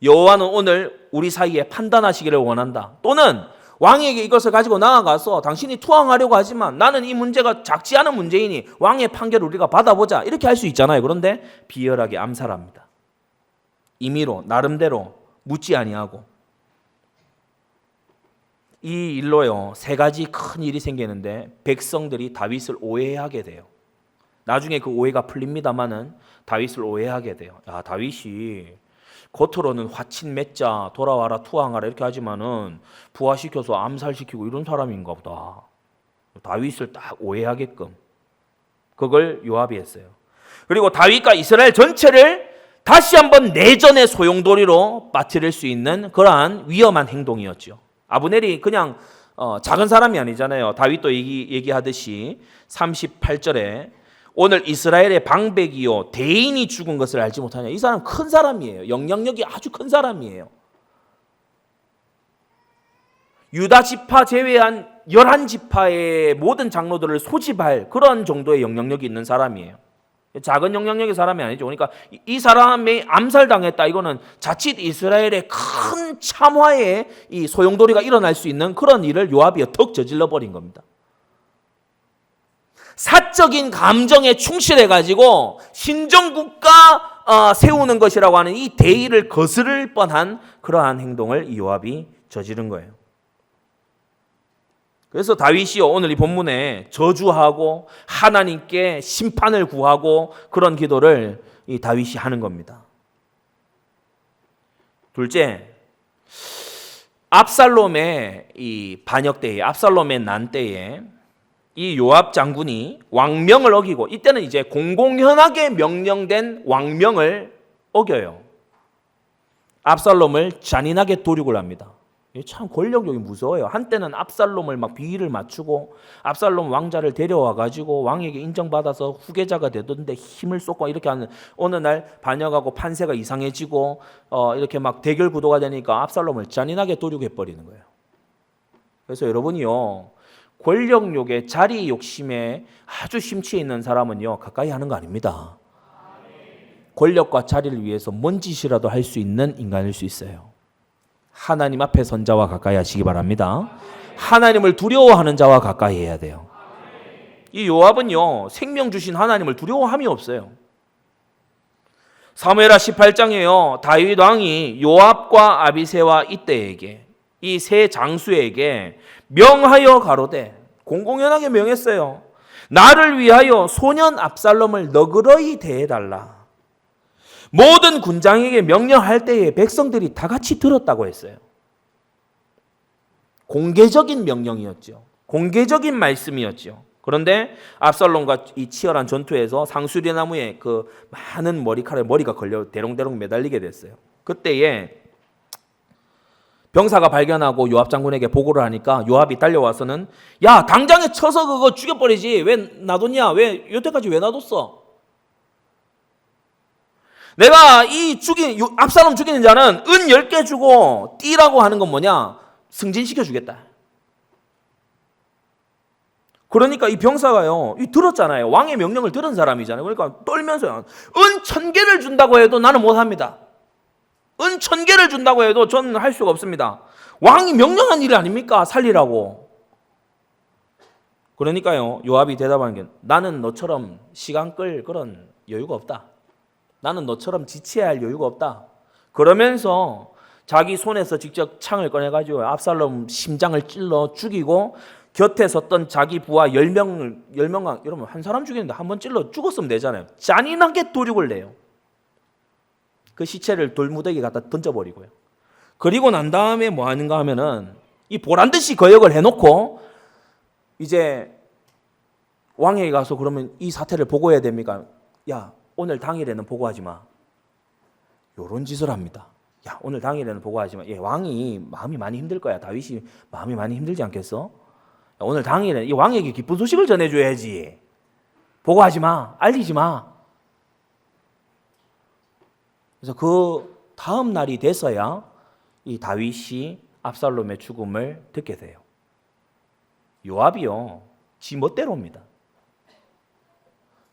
여호와는 오늘 우리 사이에 판단하시기를 원한다. 또는 왕에게 이것을 가지고 나아가서 당신이 투항하려고 하지만 나는 이 문제가 작지 않은 문제이니 왕의 판결을 우리가 받아보자. 이렇게 할 수 있잖아요. 그런데 비열하게 암살합니다. 임의로 나름대로 묻지 아니하고. 이 일로요 3가지 큰 일이 생기는데 백성들이 다윗을 오해하게 돼요. 나중에 그 오해가 풀립니다마는 다윗을 오해하게 돼요. 야, 다윗이 겉으로는 화친 맺자 돌아와라 투항하라 이렇게 하지만은 부하시켜서 암살시키고 이런 사람인가 보다. 다윗을 딱 오해하게끔 그걸 요압이 했어요. 그리고 다윗과 이스라엘 전체를 다시 한번 내전의 소용돌이로 빠뜨릴 수 있는 그러한 위험한 행동이었죠. 아브넬이 그냥 작은 사람이 아니잖아요. 다윗도 얘기하듯이 38절에 오늘 이스라엘의 방백이요 대인이 죽은 것을 알지 못하냐. 이 사람 큰 사람이에요. 영향력이 아주 큰 사람이에요. 유다 지파 제외한 11지파의 모든 장로들을 소집할 그런 정도의 영향력이 있는 사람이에요. 작은 영향력의 사람이 아니죠. 그러니까 이 사람이 암살당했다. 이거는 자칫 이스라엘의 큰 참화의 이 소용돌이가 일어날 수 있는 그런 일을 요압이 턱 저질러 버린 겁니다. 사적인 감정에 충실해가지고 신정국가 세우는 것이라고 하는 이 대의를 거스를 뻔한 그러한 행동을 이 요압이 저지른 거예요. 그래서 다윗이 오늘 이 본문에 저주하고 하나님께 심판을 구하고 그런 기도를 이 다윗이 하는 겁니다. 둘째, 압살롬의 이 반역 때에, 압살롬의 난 때에 이 요압 장군이 왕명을 어기고, 이때는 이제 공공연하게 명령된 왕명을 어겨요. 압살롬을 잔인하게 도륙을 합니다. 참 권력욕이 무서워요. 한때는 압살롬을 막 비위를 맞추고 압살롬 왕자를 데려와 가지고 왕에게 인정받아서 후계자가 되던데 힘을 쏟고 이렇게 하는, 어느 날 반역하고 판세가 이상해지고 이렇게 막 대결 구도가 되니까 압살롬을 잔인하게 도륙해 버리는 거예요. 그래서 여러분이요, 권력욕에, 자리 욕심에 아주 심취해 있는 사람은요 가까이 하는 거 아닙니다. 권력과 자리를 위해서 뭔 짓이라도 할 수 있는 인간일 수 있어요. 하나님 앞에 선 자와 가까이 하시기 바랍니다. 하나님을 두려워하는 자와 가까이 해야 돼요. 이 요압은요, 생명 주신 하나님을 두려워함이 없어요. 사무엘하 18장에요, 다윗 왕이 요압과 아비새와 이때에게, 이 세 장수에게 명하여 가로되, 공공연하게 명했어요. 나를 위하여 소년 압살롬을 너그러이 대해달라. 모든 군장에게 명령할 때에 백성들이 다 같이 들었다고 했어요. 공개적인 명령이었죠. 공개적인 말씀이었죠. 그런데 압살롬과 이 치열한 전투에서 상수리나무에 그 많은 머리카락에 머리가 걸려 대롱대롱 매달리게 됐어요. 그때에 병사가 발견하고 요압 장군에게 보고를 하니까 요압이 달려와서는, 야, 당장에 쳐서 그거 죽여버리지 왜 놔뒀냐? 왜 여태까지 왜 놔뒀어? 내가 이 압살롬 죽이는 자는 은 10개 주고 띠라고 하는 건 뭐냐? 승진시켜 주겠다. 그러니까 이 병사가요, 들었잖아요. 왕의 명령을 들은 사람이잖아요. 그러니까 떨면서요, 은 1000개를 준다고 해도 나는 못합니다. 은 1000개를 준다고 해도 저는 할 수가 없습니다. 왕이 명령한 일 아닙니까? 살리라고. 그러니까요, 요압이 대답하는 게, 나는 너처럼 시간 끌 그런 여유가 없다. 나는 너처럼 지체해야 할 여유가 없다. 그러면서 자기 손에서 직접 창을 꺼내가지고 압살롬 심장을 찔러 죽이고, 곁에 섰던 자기 부하 10명, 여러분 한 사람 죽이는데 한 번 찔러 죽었으면 되잖아요. 잔인하게 도륙을 내요. 그 시체를 돌무더기에 갖다 던져버리고요. 그리고 난 다음에 뭐 하는가 하면은, 이 보란듯이 거역을 해놓고 이제 왕에게 가서, 그러면 이 사태를 보고해야 됩니까? 야, 오늘 당일에는 보고하지 마. 요런 짓을 합니다. 야, 오늘 당일에는 보고하지 마. 예, 왕이 마음이 많이 힘들 거야. 다윗이 마음이 많이 힘들지 않겠어? 야, 오늘 당일에 이 왕에게 기쁜 소식을 전해줘야지. 보고하지 마. 알리지 마. 그래서 그 다음 날이 돼서야 이 다윗이 압살롬의 죽음을 듣게 돼요. 요압이요, 지 멋대로입니다.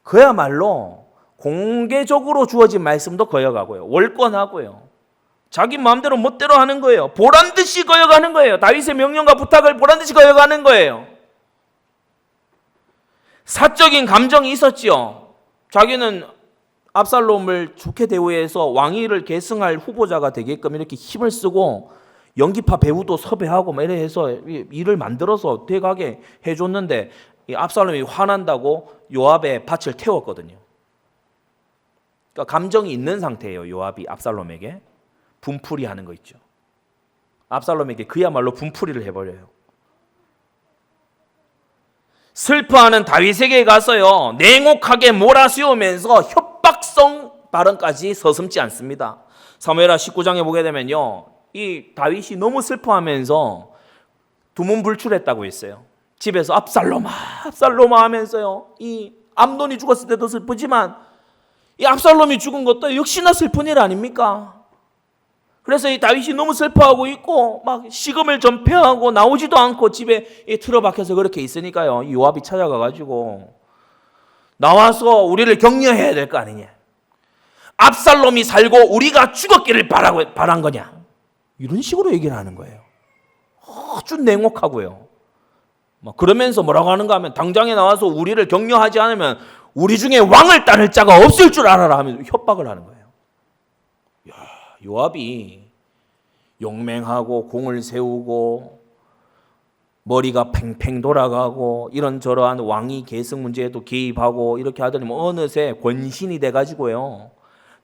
그야말로 공개적으로 주어진 말씀도 거역하고요, 월권하고요, 자기 마음대로 멋대로 하는 거예요. 보란듯이 거역하는 거예요. 다윗의 명령과 부탁을 보란듯이 거역하는 거예요. 사적인 감정이 있었지요. 자기는 압살롬을 좋게 대우해서 왕위를 계승할 후보자가 되게끔 이렇게 힘을 쓰고 연기파 배우도 섭외하고 막 이래 해서 일을 만들어서 돼가게 해줬는데, 이 압살롬이 화난다고 요압의 밭을 태웠거든요. 그러니까 감정이 있는 상태예요. 요압이 압살롬에게 분풀이 하는 거 있죠. 압살롬에게 그야말로 분풀이를 해버려요. 슬퍼하는 다윗에게 가서요, 냉혹하게 몰아세우면서 협박성 발언까지 서슴지 않습니다. 사무엘하 19장에 보게 되면요, 이 다윗이 너무 슬퍼하면서 두문불출했다고 했어요. 집에서 압살롬아, 압살롬아 하면서요, 이 암논이 죽었을 때도 슬프지만 이 압살롬이 죽은 것도 역시나 슬픈 일 아닙니까? 그래서 이 다윗이 너무 슬퍼하고 있고 막 식음을 전폐하고 나오지도 않고 집에 틀어박혀서 그렇게 있으니까요, 이 요압이 찾아가가지고 나와서 우리를 격려해야 될 거 아니냐, 압살롬이 살고 우리가 죽었기를 바란 거냐, 이런 식으로 얘기를 하는 거예요. 아주 냉혹하고요. 그러면서 뭐라고 하는가 하면, 당장에 나와서 우리를 격려하지 않으면 우리 중에 왕을 따를 자가 없을 줄 알아라 하면서 협박을 하는 거예요. 야, 요압이 용맹하고 공을 세우고 머리가 팽팽 돌아가고 이런저러한 왕위 계승 문제에도 개입하고 이렇게 하더니 어느새 권신이 돼가지고요,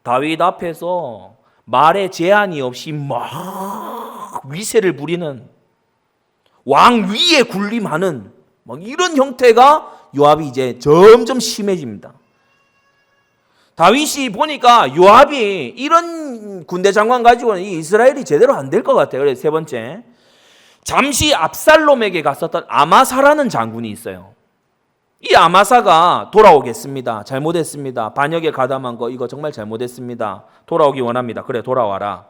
다윗 앞에서 말에 제한이 없이 막 위세를 부리는, 왕 위에 군림하는 막 이런 형태가 요압이 이제 점점 심해집니다. 다윗이 보니까 요압이 이런 군대 장관 가지고는 이 이스라엘이 제대로 안 될 것 같아요. 그래서 세 번째, 잠시 압살롬에게 갔었던 아마사라는 장군이 있어요. 이 아마사가 돌아오겠습니다. 잘못했습니다. 반역에 가담한 거 이거 정말 잘못했습니다. 돌아오기 원합니다. 그래 돌아와라.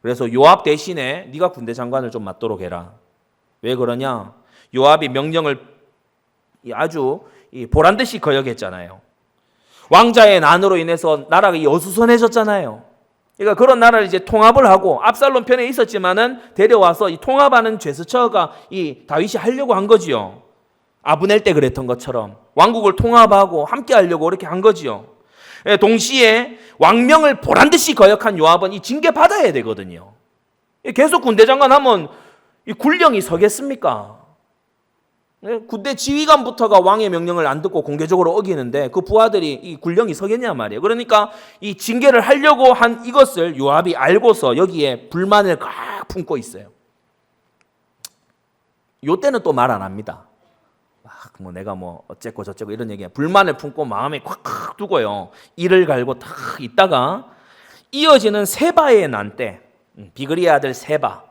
그래서 요압 대신에 네가 군대 장관을 좀 맡도록 해라. 왜 그러냐? 요압이 명령을 아주 보란듯이 거역했잖아요. 왕자의 난으로 인해서 나라가 어수선해졌잖아요. 그러니까 그런 나라를 이제 통합을 하고 압살롬 편에 있었지만은 데려와서 이 통합하는 제스처가 이 다윗이 하려고 한 거지요. 아브넬 때 그랬던 것처럼 왕국을 통합하고 함께 하려고 그렇게 한 거지요. 동시에 왕명을 보란듯이 거역한 요압은 이 징계 받아야 되거든요. 계속 군대 장관 하면 이 군령이 서겠습니까? 군대 지휘관부터가 왕의 명령을 안 듣고 공개적으로 어기는데 그 부하들이 이 군령이 서겠냐 말이에요. 그러니까 이 징계를 하려고 한 이것을 요압이 알고서 여기에 불만을 꽉 품고 있어요. 요때는 또 말 안 합니다. 뭐 내가 뭐 어쨌고 저쨌고 이런 얘기야. 불만을 품고 마음에 콱 두고요. 이를 갈고 탁 있다가 이어지는 세바의 난 때, 비그리의 아들 세바,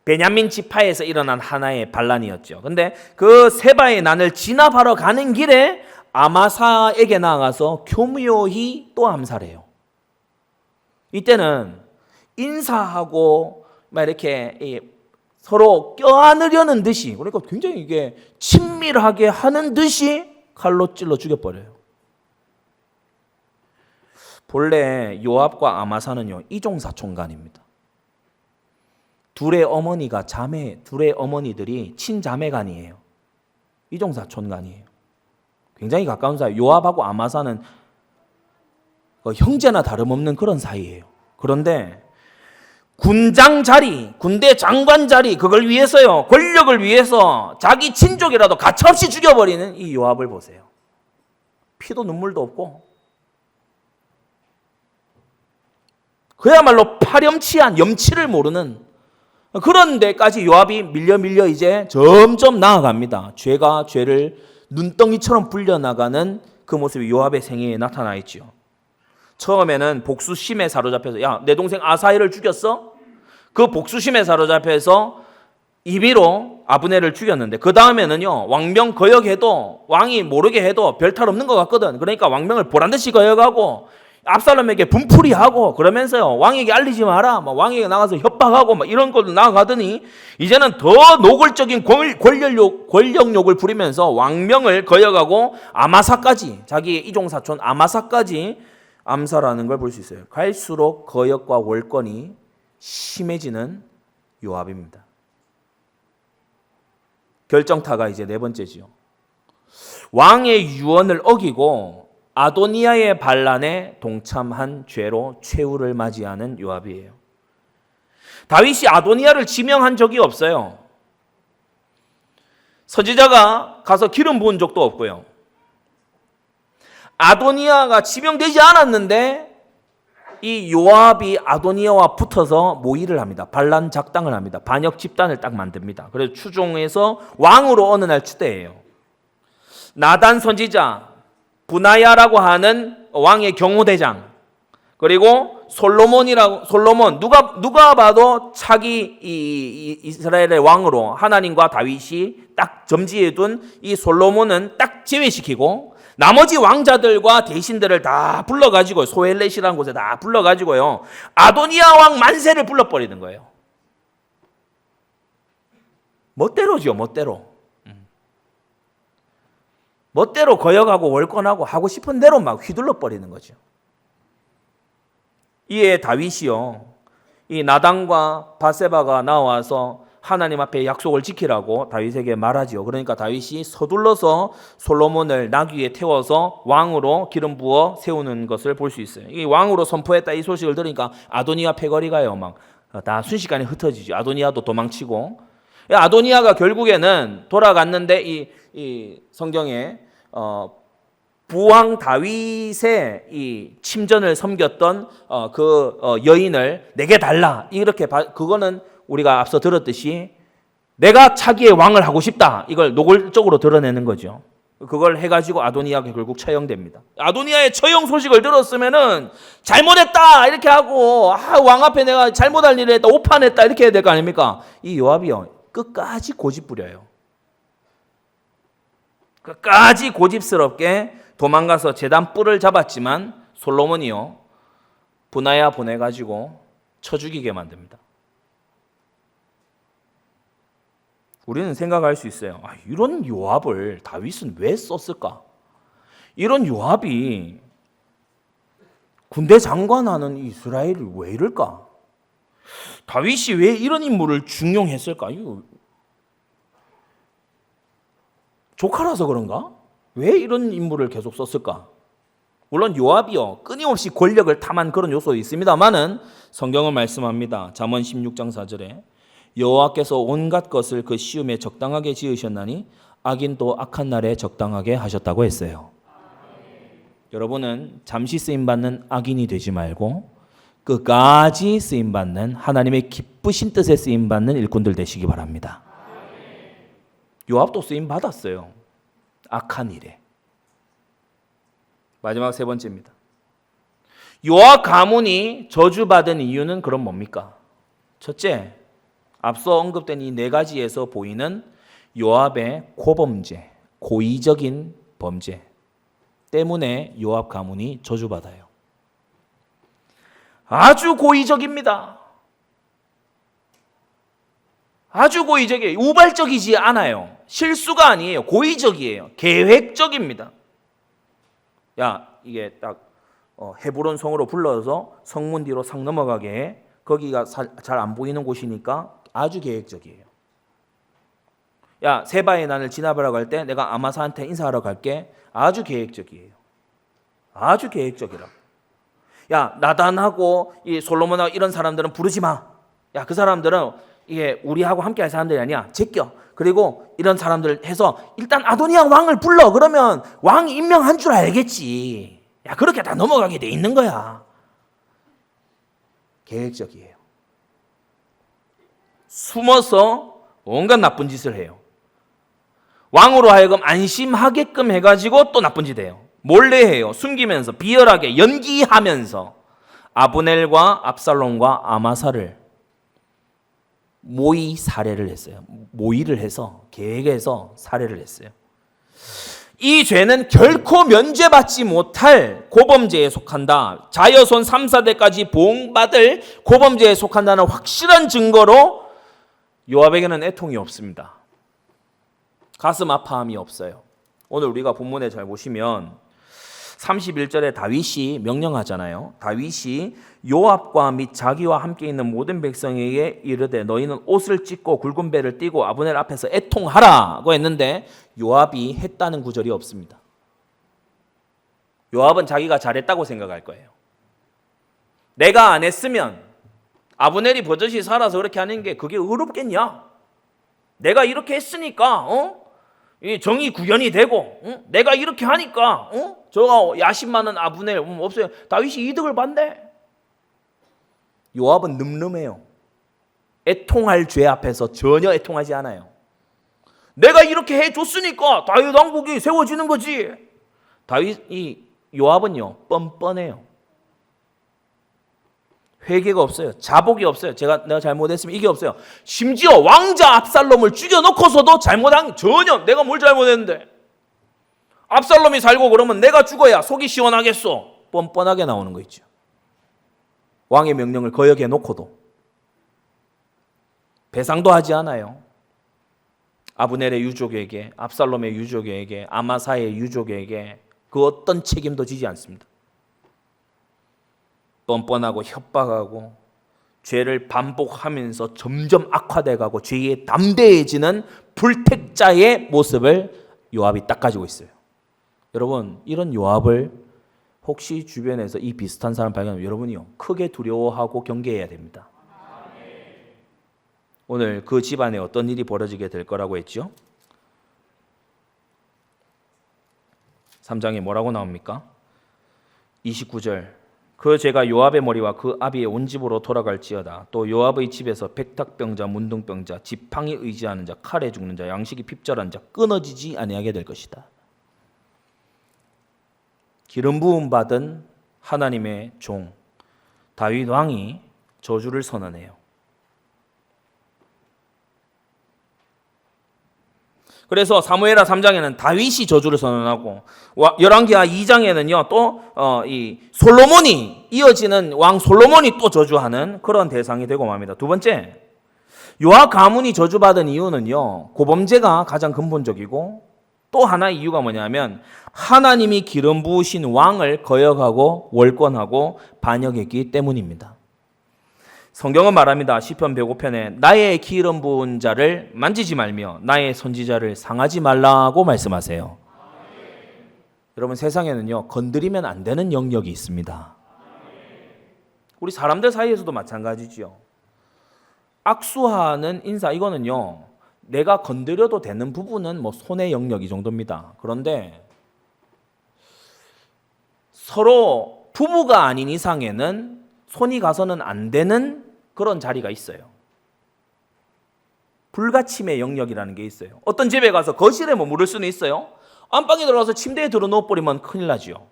베냐민 지파에서 일어난 하나의 반란이었죠. 근데 그 세바의 난을 진압하러 가는 길에 아마사에게 나아가서 교묘히 또 암살해요. 이때는 인사하고 막 이렇게 서로 껴안으려는 듯이, 그러니까 굉장히 이게 친밀하게 하는 듯이 칼로 찔러 죽여버려요. 본래 요압과 아마사는요 이종사촌간입니다. 둘의 어머니들이 친자매간이에요. 이종사촌간이에요. 굉장히 가까운 사이. 요압하고 아마사는 형제나 다름없는 그런 사이예요. 그런데 군장 자리, 군대 장관 자리, 그걸 위해서요, 권력을 위해서 자기 친족이라도 가차없이 죽여버리는 이 요압을 보세요. 피도 눈물도 없고 그야말로 파렴치한 염치를 모르는 그런 데까지 요압이 밀려 이제 점점 나아갑니다. 죄가 죄를 눈덩이처럼 불려나가는 그 모습이 요압의 생애에 나타나 있죠. 처음에는 복수심에 사로잡혀서 야, 내 동생 아사헬을 죽였어? 그 복수심에 사로잡혀서 임의로 아브넬을 죽였는데 그 다음에는요 왕명 거역해도 왕이 모르게 해도 별 탈 없는 것 같거든. 그러니까 왕명을 보란듯이 거역하고 압살롬에게 분풀이하고 그러면서요 왕에게 알리지 마라, 막 왕에게 나가서 협박하고 막 이런 걸로 나아가더니 이제는 더 노골적인 권력욕을 부리면서 왕명을 거역하고 아마사까지, 자기의 이종사촌 아마사까지 암살하는 걸 볼 수 있어요. 갈수록 거역과 월권이 심해지는 요압입니다. 결정타가 이제 네 번째지요. 왕의 유언을 어기고 아도니아의 반란에 동참한 죄로 최후를 맞이하는 요압이에요. 다윗이 아도니아를 지명한 적이 없어요. 선지자가 가서 기름 부은 적도 없고요. 아도니아가 지명되지 않았는데 이 요압이 아도니아와 붙어서 모의를 합니다. 반란 작당을 합니다. 반역 집단을 딱 만듭니다. 그래서 추종해서 왕으로 어느 날 추대해요. 나단 선지자, 분하야라고 하는 왕의 경호대장, 그리고 솔로몬, 누가 봐도 차기 이스라엘의 왕으로 하나님과 다윗이 딱 점지해둔 이 솔로몬은 딱 제외시키고 나머지 왕자들과 대신들을 다 불러가지고 소엘렛이라는 곳에 다 불러가지고요 아도니아 왕 만세를 불러버리는 거예요. 멋대로죠, 멋대로 거역하고 월권하고 하고 싶은 대로 막 휘둘러 버리는 거죠. 이에 다윗이요, 이 나단과 바세바가 나와서 하나님 앞에 약속을 지키라고 다윗에게 말하지요. 그러니까 다윗이 서둘러서 솔로몬을 나귀에 태워서 왕으로 기름 부어 세우는 것을 볼 수 있어요. 이 왕으로 선포했다 이 소식을 들으니까 아도니아 패거리가요 막 다 순식간에 흩어지죠. 아도니아도 도망치고, 아도니아가 결국에는 돌아갔는데 이 성경에 부왕 다윗의 이 침전을 섬겼던 여인을 내게 달라, 이렇게 그거는 우리가 앞서 들었듯이 내가 차기의 왕을 하고 싶다, 이걸 노골적으로 드러내는 거죠. 그걸 해가지고 아도니아가 결국 처형됩니다. 아도니아의 처형 소식을 들었으면은 잘못했다 이렇게 하고 왕 앞에 내가 잘못할 일을 했다, 오판했다 이렇게 해야 될 거 아닙니까? 이 요압이요 끝까지 고집 부려요. 끝까지 고집스럽게 도망가서 제단 뿔을 잡았지만 솔로몬이요 분하야 보내가지고 쳐 죽이게 만듭니다. 우리는 생각할 수 있어요. 이런 요압을 다윗은 왜 썼을까? 이런 요압이 군대 장관하는 이스라엘이 왜 이럴까? 다윗이 왜 이런 인물을 중용했을까? 이거 조카라서 그런가? 왜 이런 인물을 계속 썼을까? 물론 요압이요 끊임없이 권력을 탐한 그런 요소도 있습니다만은 성경은 말씀합니다. 잠언 16장 4절에 여호와께서 온갖 것을 그 시음에 적당하게 지으셨나니 악인도 악한 날에 적당하게 하셨다고 했어요. 여러분은 잠시 쓰임받는 악인이 되지 말고 끝까지 쓰임받는 하나님의 기쁘신 뜻에 쓰임받는 일꾼들 되시기 바랍니다. 요압도 쓰임받았어요. 악한 일에. 마지막 세 번째입니다. 요압 가문이 저주받은 이유는 그럼 뭡니까? 첫째, 앞서 언급된 이 네 가지에서 보이는 요압의 고범죄, 고의적인 범죄 때문에 요압 가문이 저주받아요. 아주 고의적입니다. 아주 고의적이에요. 우발적이지 않아요. 실수가 아니에요. 고의적이에요. 계획적입니다. 야, 이게 딱 헤브론 성으로 불러서 성문 뒤로 싹 넘어가게 해. 거기가 잘 안 보이는 곳이니까 아주 계획적이에요. 야, 세바의 난을 지나보러 갈 때 내가 아마사한테 인사하러 갈게. 아주 계획적이에요. 아주 계획적이라. 야, 나단하고 이 솔로몬하고 이런 사람들은 부르지 마. 야, 그 사람들은 이게 우리하고 함께 할 사람들이 아니야. 제껴. 그리고 이런 사람들 해서 일단 아도니아 왕을 불러. 그러면 왕 임명한 줄 알겠지. 야, 그렇게 다 넘어가게 돼 있는 거야. 계획적이에요. 숨어서 온갖 나쁜 짓을 해요. 왕으로 하여금 안심하게끔 해가지고 또 나쁜 짓 해요. 몰래 해요. 숨기면서 비열하게 연기하면서 아브넬과 압살롬과 아마사를 모의 살해를 했어요. 모의를 해서 계획해서 살해를 했어요. 이 죄는 결코 면죄받지 못할 고범죄에 속한다. 자여손 3, 4대까지 보응받을 고범죄에 속한다는 확실한 증거로 요압에게는 애통이 없습니다. 가슴 아파함이 없어요. 오늘 우리가 본문에 잘 보시면 31절에 다윗이 명령하잖아요. 다윗이 요압과 및 자기와 함께 있는 모든 백성에게 이르되 너희는 옷을 찢고 굵은 배를 띠고 아브넬 앞에서 애통하라고 했는데 요압이 했다는 구절이 없습니다. 요압은 자기가 잘했다고 생각할 거예요. 내가 안 했으면 아브넬이 버젓이 살아서 그렇게 하는 게 그게 의롭겠냐? 내가 이렇게 했으니까 이 정의 구현이 되고 내가 이렇게 하니까 저가 야심 많은 아브넬 없어요. 다윗이 이득을 받네. 요압은 늠름해요. 애통할 죄 앞에서 전혀 애통하지 않아요. 내가 이렇게 해줬으니까 다윗 왕국이 세워지는 거지. 요압은요 뻔뻔해요. 회개가 없어요. 자복이 없어요. 내가 잘못했으면 이게 없어요. 심지어 왕자 압살롬을 죽여놓고서도 잘못한 전혀 내가 뭘 잘못했는데 압살롬이 살고 그러면 내가 죽어야 속이 시원하겠어. 뻔뻔하게 나오는 거 있죠. 왕의 명령을 거역해 놓고도 배상도 하지 않아요. 아브넬의 유족에게, 압살롬의 유족에게, 아마사의 유족에게 그 어떤 책임도 지지 않습니다. 뻔뻔하고 협박하고 죄를 반복하면서 점점 악화돼가고 죄에 담대해지는 불택자의 모습을 요압이 딱 가지고 있어요. 여러분 이런 요압을 혹시 주변에서 이 비슷한 사람 발견하면 여러분이요 크게 두려워하고 경계해야 됩니다. 오늘 그 집안에 어떤 일이 벌어지게 될 거라고 했죠? 3장에 뭐라고 나옵니까? 29절 그 죄가 요압의 머리와 그 아비의 온 집으로 돌아갈지어다. 또 요압의 집에서 백탁병자, 문둥병자, 지팡이 의지하는 자, 칼에 죽는 자, 양식이 핍절한 자 끊어지지 아니하게 될 것이다. 기름 부음 받은 하나님의 종 다윗 왕이 저주를 선언해요. 그래서 사무엘하 3장에는 다윗이 저주를 선언하고 열왕기하 2장에는요 또 이 솔로몬이 이어지는 왕 솔로몬이 또 저주하는 그런 대상이 되고 맙니다. 두 번째, 요압 가문이 저주받은 이유는요 고범죄가 가장 근본적이고 또 하나의 이유가 뭐냐면 하나님이 기름 부으신 왕을 거역하고 월권하고 반역했기 때문입니다. 성경은 말합니다. 시편 105편에 나의 기름 부은 자를 만지지 말며 나의 선지자를 상하지 말라고 말씀하세요. 여러분, 세상에는요 건드리면 안 되는 영역이 있습니다. 우리 사람들 사이에서도 마찬가지죠. 악수하는 인사, 이거는요 내가 건드려도 되는 부분은 뭐 손의 영역 이 정도입니다. 그런데 서로 부부가 아닌 이상에는 손이 가서는 안 되는 그런 자리가 있어요. 불가침의 영역이라는 게 있어요. 어떤 집에 가서 거실에 머무를 수는 있어요. 안방에 들어가서 침대에 들어 누워버리면 큰일 나지요.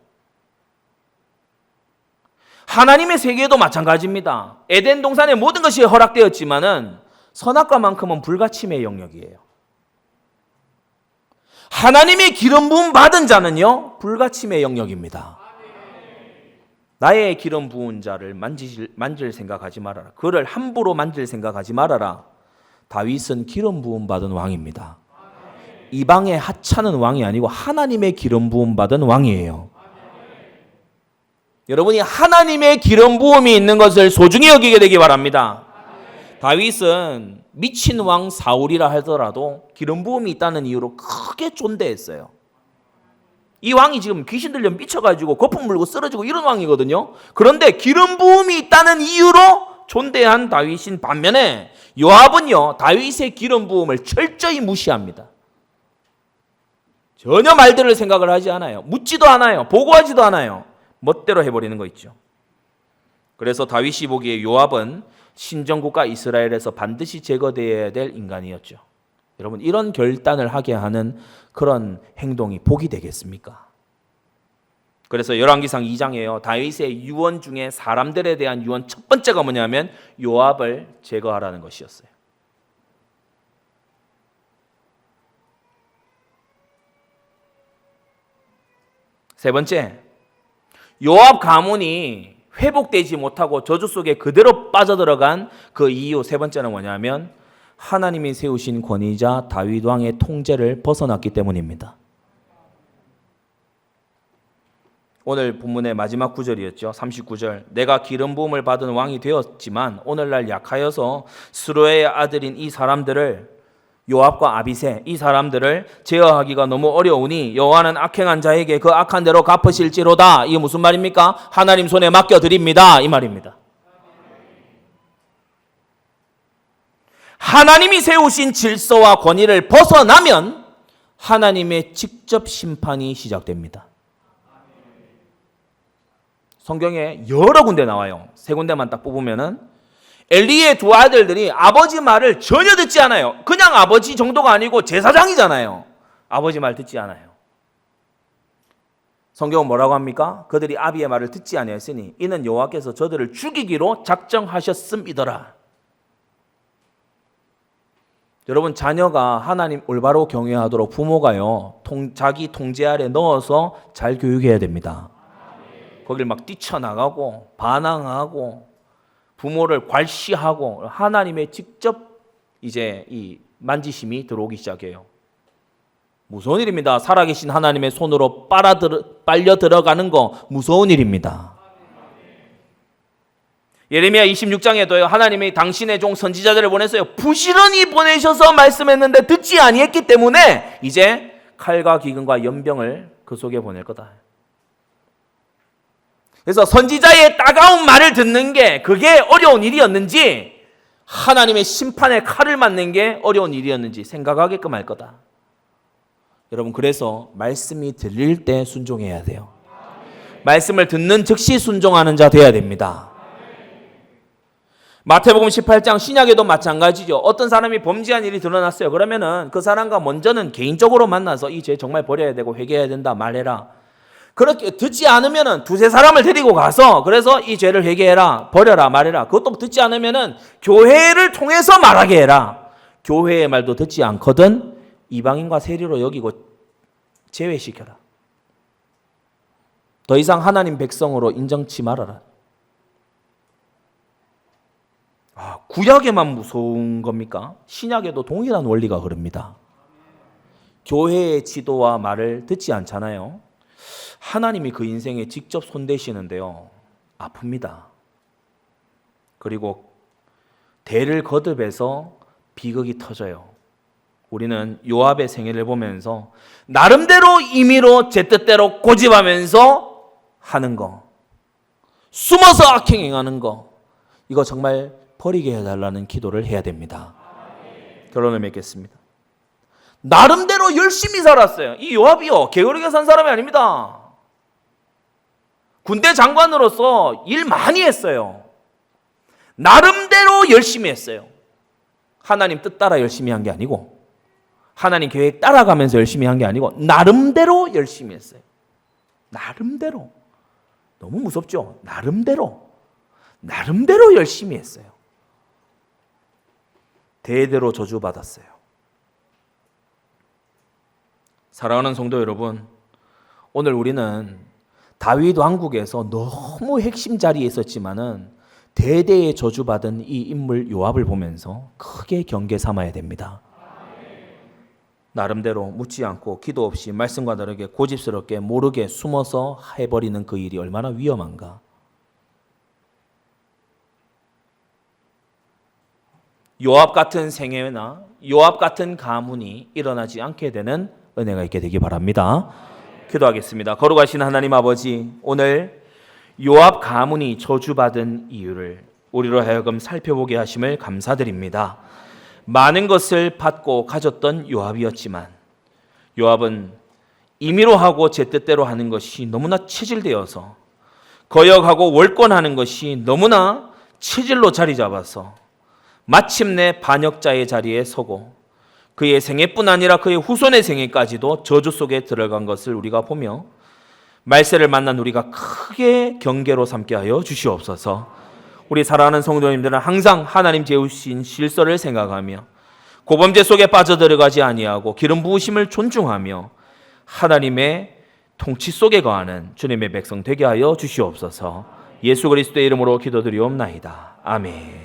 하나님의 세계도 마찬가지입니다. 에덴 동산의 모든 것이 허락되었지만은 선악과만큼은 불가침의 영역이에요. 하나님의 기름 부음 받은 자는요 불가침의 영역입니다. 나의 기름 부은 자를 만질 생각하지 말아라. 그를 함부로 만질 생각하지 말아라. 다윗은 기름 부음 받은 왕입니다. 이방의 하찮은 왕이 아니고 하나님의 기름 부음 받은 왕이에요. 여러분이 하나님의 기름 부음이 있는 것을 소중히 여기게 되기 바랍니다. 다윗은 미친 왕 사울이라 하더라도 기름 부음이 있다는 이유로 크게 존대했어요. 이 왕이 지금 귀신 들려 미쳐가지고 거품 물고 쓰러지고 이런 왕이거든요. 그런데 기름 부음이 있다는 이유로 존대한 다윗인 반면에 요압은요 다윗의 기름 부음을 철저히 무시합니다. 전혀 말들을 생각을 하지 않아요. 묻지도 않아요. 보고하지도 않아요. 멋대로 해버리는 거 있죠. 그래서 다윗이 보기에 요압은 신정국가 이스라엘에서 반드시 제거되어야 될 인간이었죠. 여러분, 이런 결단을 하게 하는 그런 행동이 복이 되겠습니까? 그래서 열왕기상 2장에요. 다윗의 유언 중에 사람들에 대한 유언 첫 번째가 뭐냐면 요압을 제거하라는 것이었어요. 세 번째, 요압 가문이 회복되지 못하고 저주 속에 그대로 빠져들어간 그 이유 세 번째는 뭐냐면 하나님이 세우신 권위자 다윗 왕의 통제를 벗어났기 때문입니다. 오늘 본문의 마지막 구절이었죠. 39절. 내가 기름 부음을 받은 왕이 되었지만 오늘날 약하여서 스루의 아들인 이 사람들을 요압과 아비새 이 사람들을 제어하기가 너무 어려우니 여호와는 악행한 자에게 그 악한 대로 갚으실지로다. 이게 무슨 말입니까? 하나님 손에 맡겨드립니다. 이 말입니다. 하나님이 세우신 질서와 권위를 벗어나면 하나님의 직접 심판이 시작됩니다. 성경에 여러 군데 나와요. 세 군데만 딱 뽑으면은 엘리의 두 아들들이 아버지 말을 전혀 듣지 않아요. 그냥 아버지 정도가 아니고 제사장이잖아요. 아버지 말 듣지 않아요. 성경은 뭐라고 합니까? 그들이 아비의 말을 듣지 아니하였으니 이는 여호와께서 저들을 죽이기로 작정하셨음이더라. 여러분, 자녀가 하나님 올바로 경외하도록 부모가요 자기 통제 아래 넣어서 잘 교육해야 됩니다. 거길 막 뛰쳐나가고 반항하고 부모를 괄시하고 하나님의 직접 이제 이 만지심이 들어오기 시작해요. 무서운 일입니다. 살아계신 하나님의 손으로 빨려 들어가는 거 무서운 일입니다. 예레미야 26장에도요 하나님이 당신의 종 선지자들을 보냈어요. 부지런히 보내셔서 말씀했는데 듣지 아니했기 때문에 이제 칼과 기근과 연병을 그 속에 보낼 거다. 그래서 선지자의 따가운 말을 듣는 게 그게 어려운 일이었는지 하나님의 심판의 칼을 맞는 게 어려운 일이었는지 생각하게끔 할 거다. 여러분, 그래서 말씀이 들릴 때 순종해야 돼요. 말씀을 듣는 즉시 순종하는 자 돼야 됩니다. 마태복음 18장 신약에도 마찬가지죠. 어떤 사람이 범죄한 일이 드러났어요. 그러면은 그 사람과 먼저는 개인적으로 만나서 이 죄 정말 버려야 되고 회개해야 된다 말해라. 그렇게 듣지 않으면은 두세 사람을 데리고 가서 그래서 이 죄를 회개해라, 버려라, 말해라. 그것도 듣지 않으면은 교회를 통해서 말하게 해라. 교회의 말도 듣지 않거든 이방인과 세리로 여기고 제외시켜라. 더 이상 하나님 백성으로 인정치 말아라. 구약에만 무서운 겁니까? 신약에도 동일한 원리가 흐릅니다. 교회의 지도와 말을 듣지 않잖아요. 하나님이 그 인생에 직접 손대시는데요. 아픕니다. 그리고 대를 거듭해서 비극이 터져요. 우리는 요압의 생애를 보면서 나름대로 임의로 제 뜻대로 고집하면서 하는 거, 숨어서 악행행하는 거, 이거 정말 버리게 해달라는 기도를 해야 됩니다. 결론을 맺겠습니다. 나름대로 열심히 살았어요. 이 요압이요, 게으르게 산 사람이 아닙니다. 군대 장관으로서 일 많이 했어요. 나름대로 열심히 했어요. 하나님 뜻 따라 열심히 한 게 아니고, 하나님 계획 따라가면서 열심히 한 게 아니고, 나름대로 열심히 했어요. 나름대로. 너무 무섭죠? 나름대로 열심히 했어요. 대대로 저주받았어요. 사랑하는 성도 여러분, 오늘 우리는 다윗 왕국에서 너무 핵심 자리에 있었지만은 대대의 저주받은 이 인물 요압을 보면서 크게 경계 삼아야 됩니다. 나름대로 묻지 않고 기도 없이 말씀과 다르게 고집스럽게 모르게 숨어서 해버리는 그 일이 얼마나 위험한가. 요압 같은 생애나 요압 같은 가문이 일어나지 않게 되는 은혜가 있게 되기 바랍니다. 기도하겠습니다. 거룩하신 하나님 아버지, 오늘 요압 가문이 저주받은 이유를 우리로 하여금 살펴보게 하심을 감사드립니다. 많은 것을 받고 가졌던 요압이었지만 요압은 임의로 하고 제 뜻대로 하는 것이 너무나 체질되어서 거역하고 월권하는 것이 너무나 체질로 자리 잡아서 마침내 반역자의 자리에 서고 그의 생애뿐 아니라 그의 후손의 생애까지도 저주 속에 들어간 것을 우리가 보며 말세를 만난 우리가 크게 경계로 삼게 하여 주시옵소서. 우리 사랑하는 성도님들은 항상 하나님 재우신 실서를 생각하며 고범죄 속에 빠져들어가지 아니하고 기름 부으심을 존중하며 하나님의 통치 속에 거하는 주님의 백성 되게 하여 주시옵소서. 예수 그리스도의 이름으로 기도드리옵나이다. 아멘.